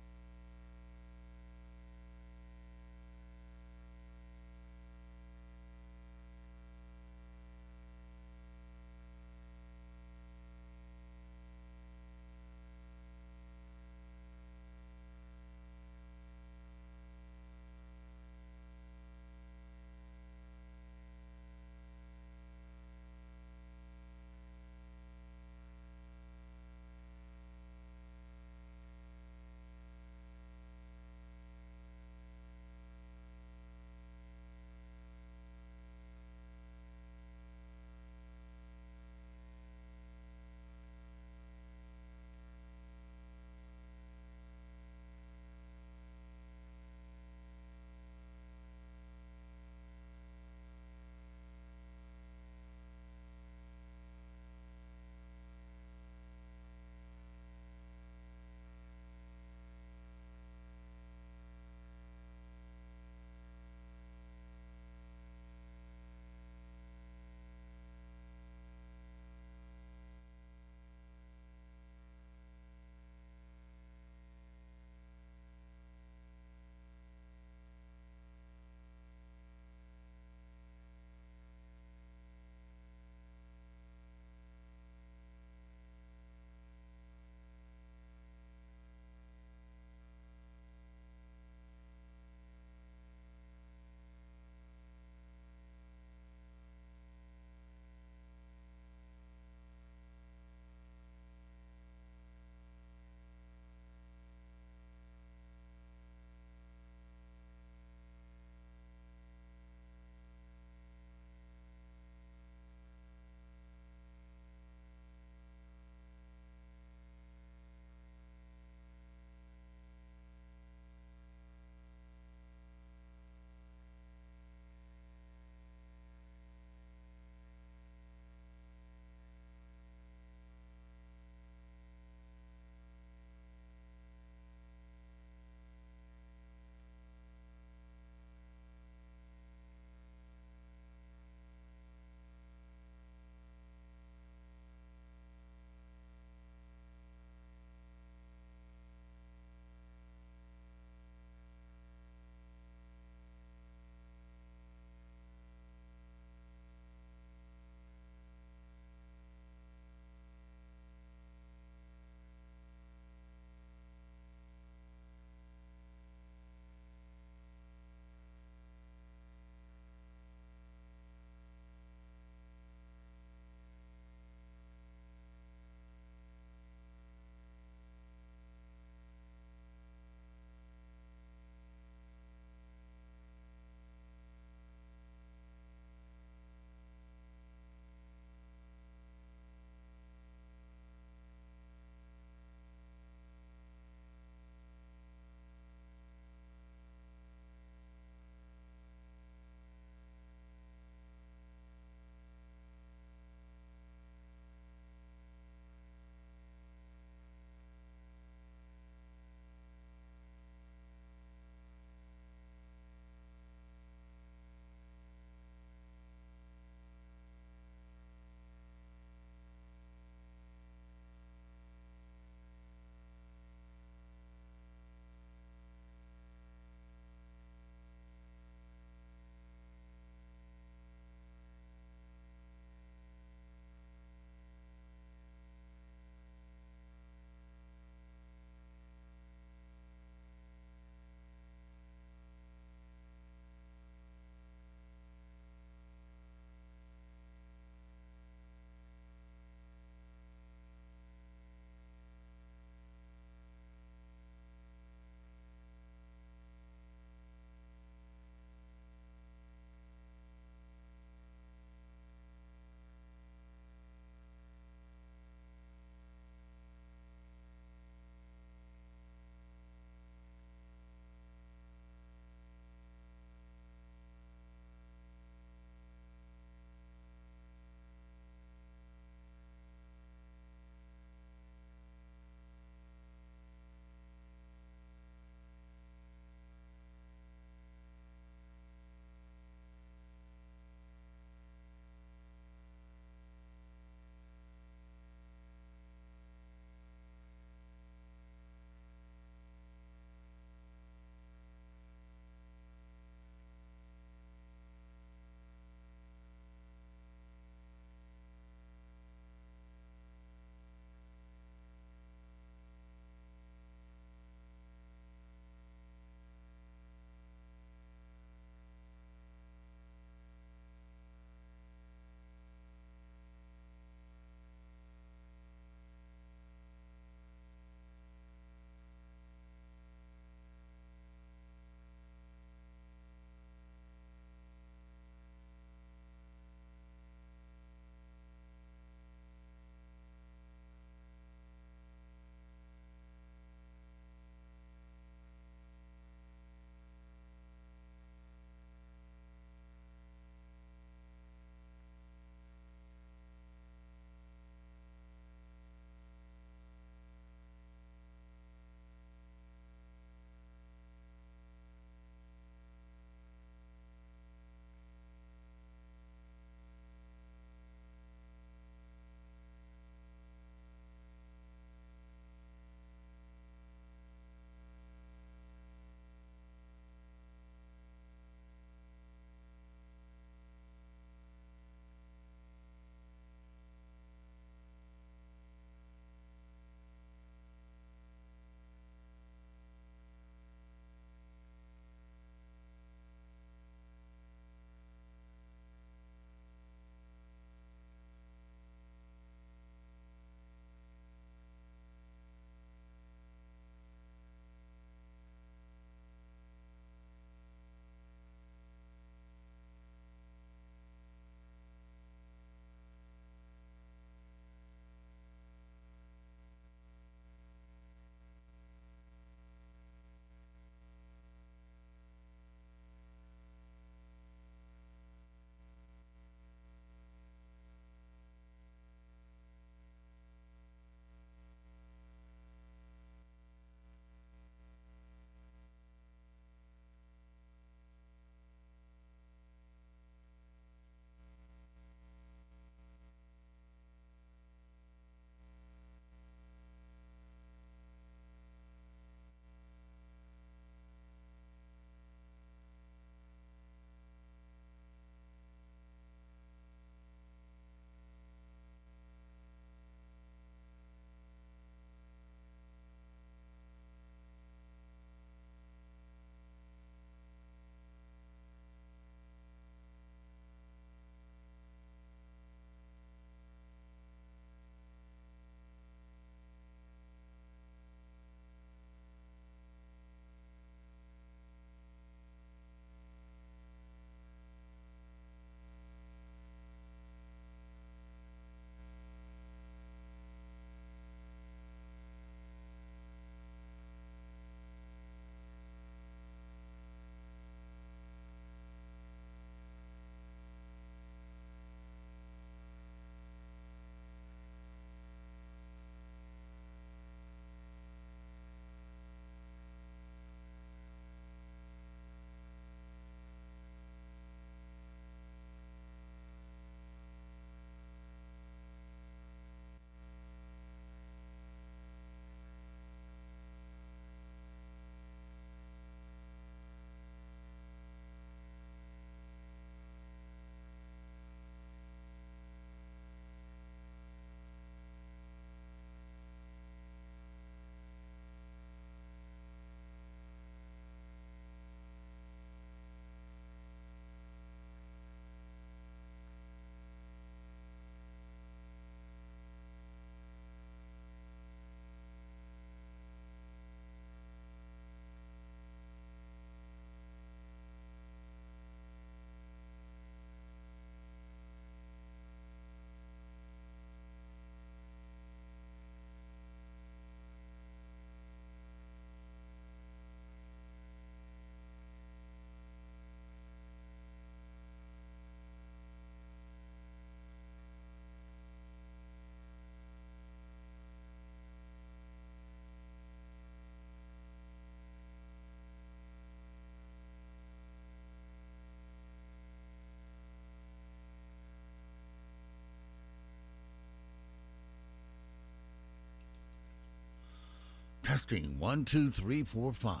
Testing 1, 2, 3, 4, 5.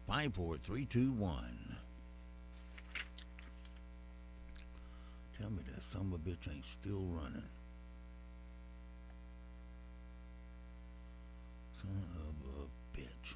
5, 4, 3, 2, 1. Tell me that son of a bitch ain't still running. Son of a bitch.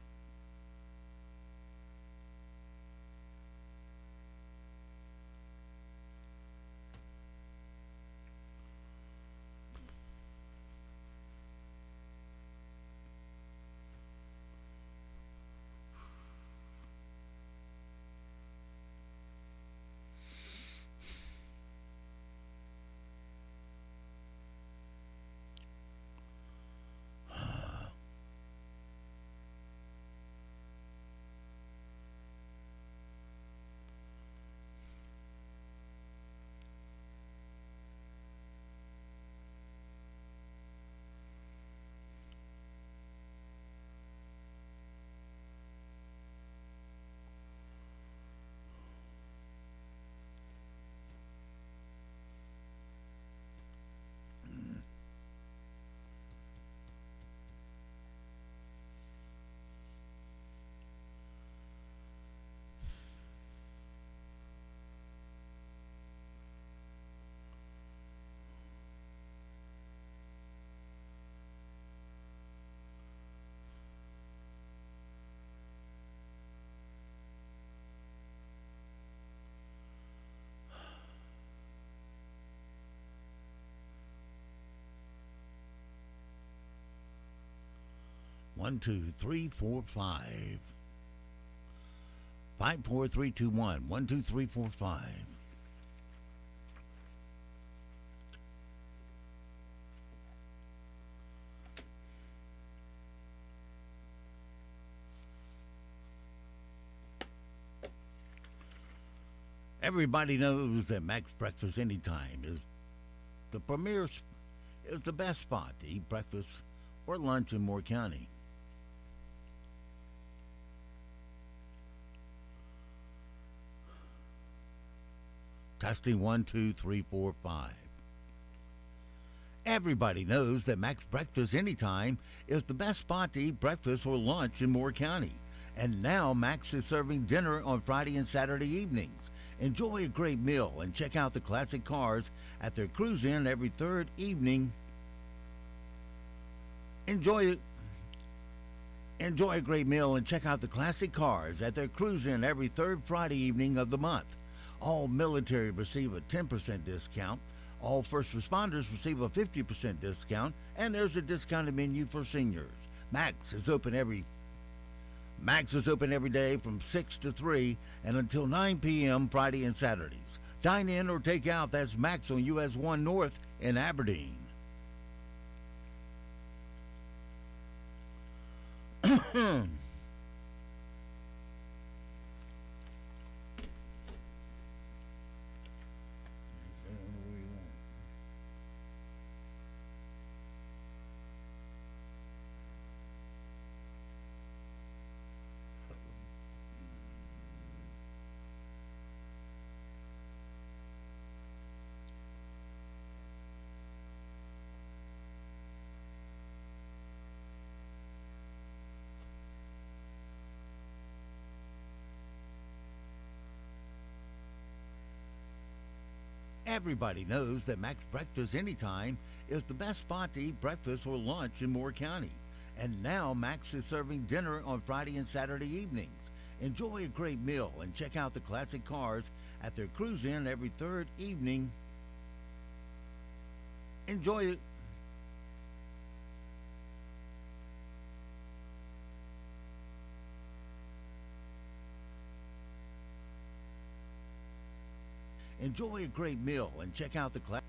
One, two, three, four, 5. 5, 4, 3, 2, 1. 1, 2, 3, 4, 5. Everybody knows that Max Breakfast Anytime is the is the best spot to eat breakfast or lunch in Moore County. Testing 1, 2, 3, 4, 5. Everybody knows that Max Breakfast Anytime is the best spot to eat breakfast or lunch in Moore County. And now Max is serving dinner on Friday and Saturday evenings. Enjoy a great meal and check out the classic cars at their cruise-in every third evening. Enjoy a great meal and check out the classic cars at their cruise-in every third Friday evening of the month. All military receive a 10% discount. All first responders receive a 50% discount, and there's a discounted menu for seniors. Max is open every day from 6 to 3 and until 9 p.m. Friday and Saturdays. Dine in or take out. That's Max on US 1 North in Aberdeen. Everybody knows that Max Breakfast Anytime is the best spot to eat breakfast or lunch in Moore County. And now Max is serving dinner on Friday and Saturday evenings. Enjoy a great meal and check out the classic cars at their cruise-in every third evening. Enjoy a great meal and check out the class.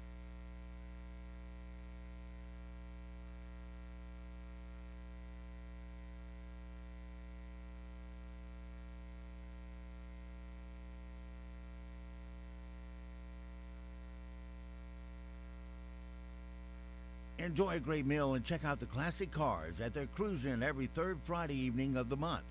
Enjoy a great meal and check out the classic cars at their cruise-in every third Friday evening of the month.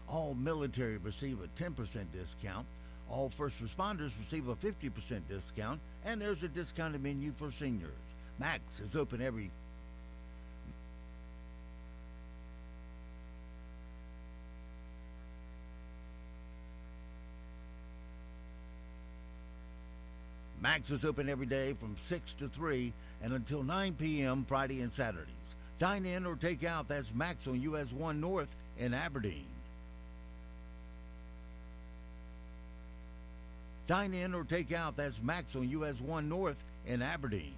All military receive a 10% discount. All first responders receive a 50% discount, and there's a discounted menu for seniors. Max is open Max is open every day from 6 to 3 and until 9 p.m. Friday and Saturdays. Dine in or take out. That's Max on US 1 North in Aberdeen. Dine in or take out. That's Max on US 1 North in Aberdeen.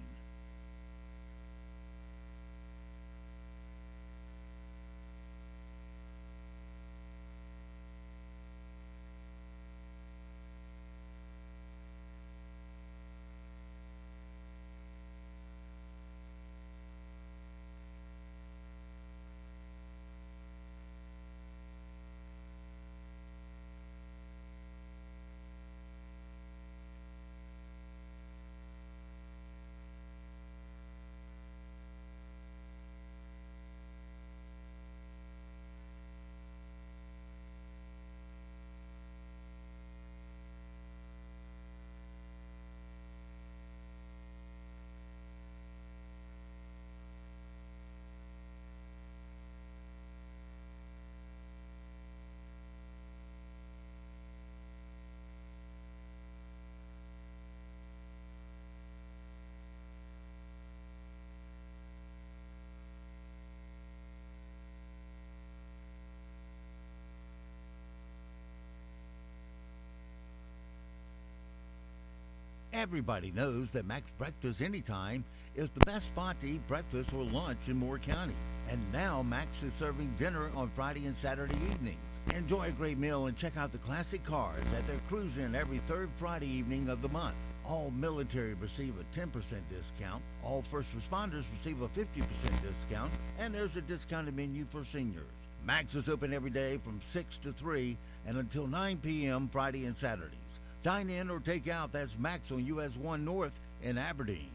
Everybody knows that Max Breakfast Anytime is the best spot to eat breakfast or lunch in Moore County. And now Max is serving dinner on Friday and Saturday evenings. Enjoy a great meal and check out the classic cars at their cruise-in every third Friday evening of the month. All military receive a 10% discount. All first responders receive a 50% discount. And there's a discounted menu for seniors. Max is open every day from 6 to 3 and until 9 p.m. Friday and Saturdays. Dine in or take out. That's Max on US 1 North in Aberdeen.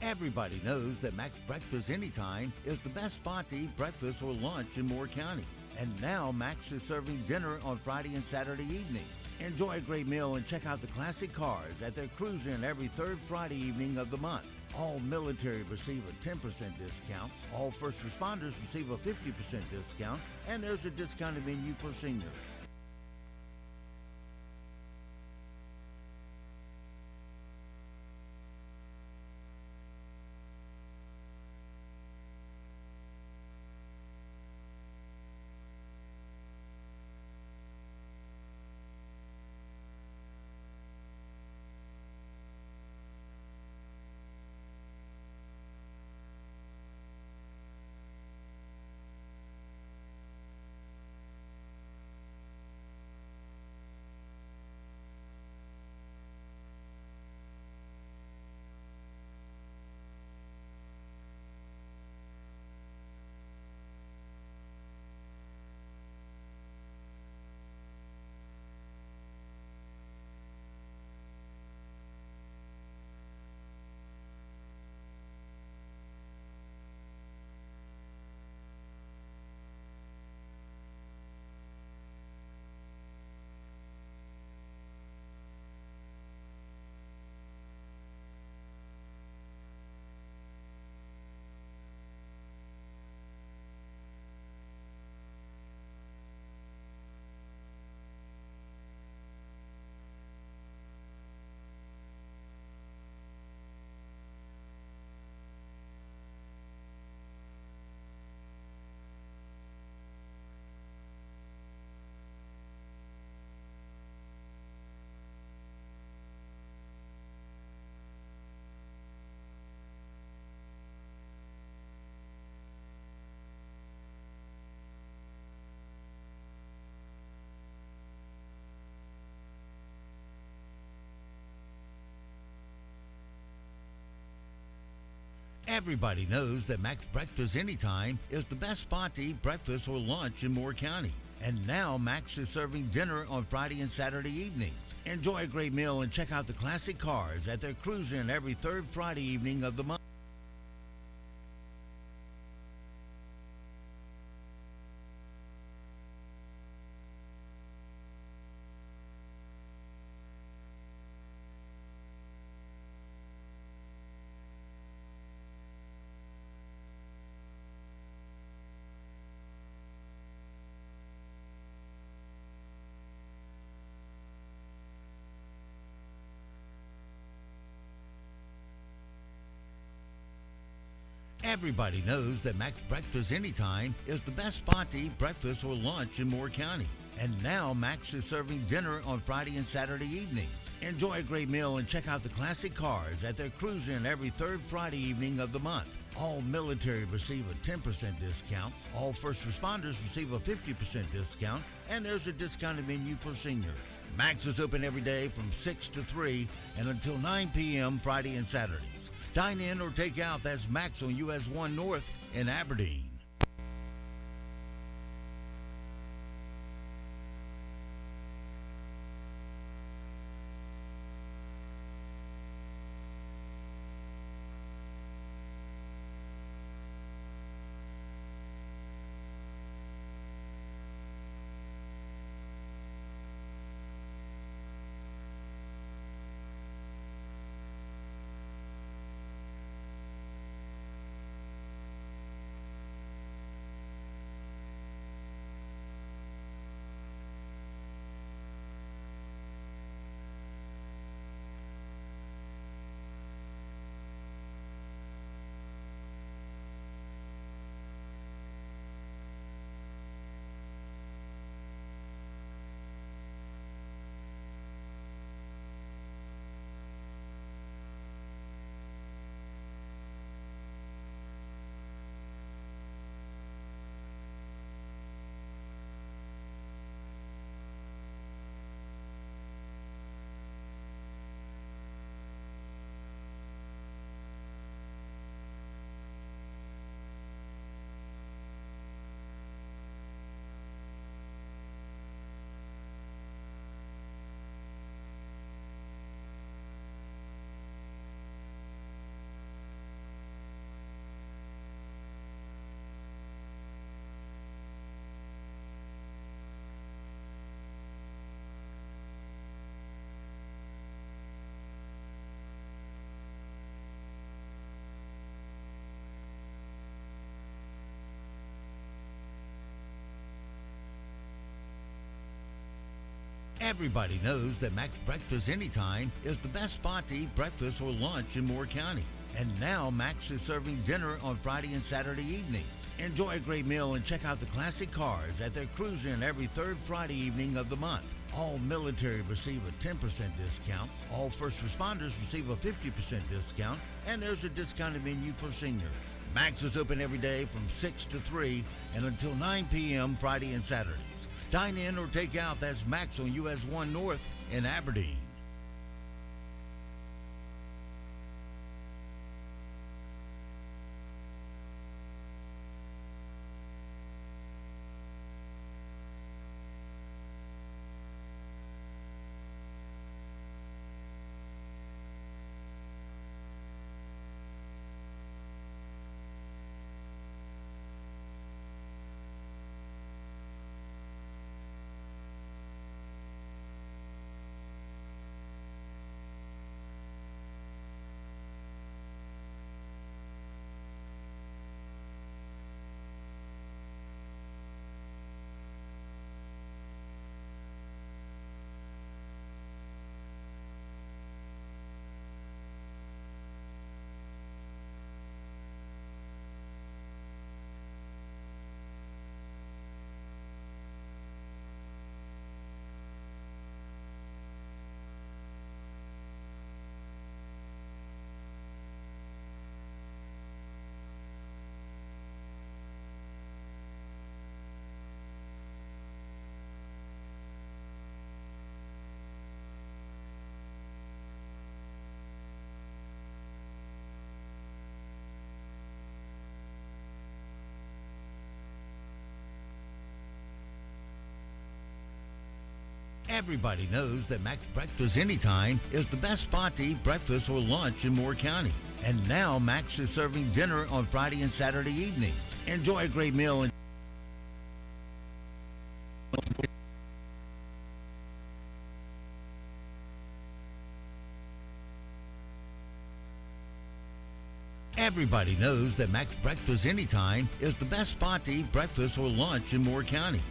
Everybody knows that Mac's Breakfast Anytime is the best spot to eat breakfast or lunch in Moore County. And now Mac's is serving dinner on Friday and Saturday evenings. Enjoy a great meal and check out the classic cars at their cruise-in every third Friday evening of the month. All military receive a 10% discount. All first responders receive a 50% discount. And there's a discounted menu for seniors. Everybody knows that Mac's Breakfast Anytime is the best spot to eat breakfast or lunch in Moore County. And now Mac's is serving dinner on Friday and Saturday evenings. Enjoy a great meal and check out the classic cars at their cruise-in every third Friday evening of the month. Everybody knows that Mac's Breakfast Anytime is the best spot to eat breakfast or lunch in Moore County. And now Mac's is serving dinner on Friday and Saturday evenings. Enjoy a great meal and check out the classic cars at their cruise-in every third Friday evening of the month. All military receive a 10% discount. All first responders receive a 50% discount. And there's a discounted menu for seniors. Mac's is open every day from 6 to 3 and until 9 p.m. Friday and Saturdays. Dine in or take out. That's Mac's on US 1 North in Aberdeen. Everybody knows that Max Breakfast Anytime is the best spot to eat breakfast or lunch in Moore County. And now Max is serving dinner on Friday and Saturday evenings. Enjoy a great meal and check out the classic cars at their cruise-in every third Friday evening of the month. All military receive a 10% discount. All first responders receive a 50% discount. And there's a discounted menu for seniors. Max is open every day from 6 to 3 and until 9 p.m. Friday and Saturdays. Dine in or take out. That's Max on US 1 North in Aberdeen. Everybody knows that Max Breakfast Anytime is the best spot to eat breakfast or lunch in Moore County. And now Max is serving dinner on Friday and Saturday evenings. Enjoy a great meal and Everybody knows that Max Breakfast Anytime is the best spot to eat breakfast or lunch in Moore County.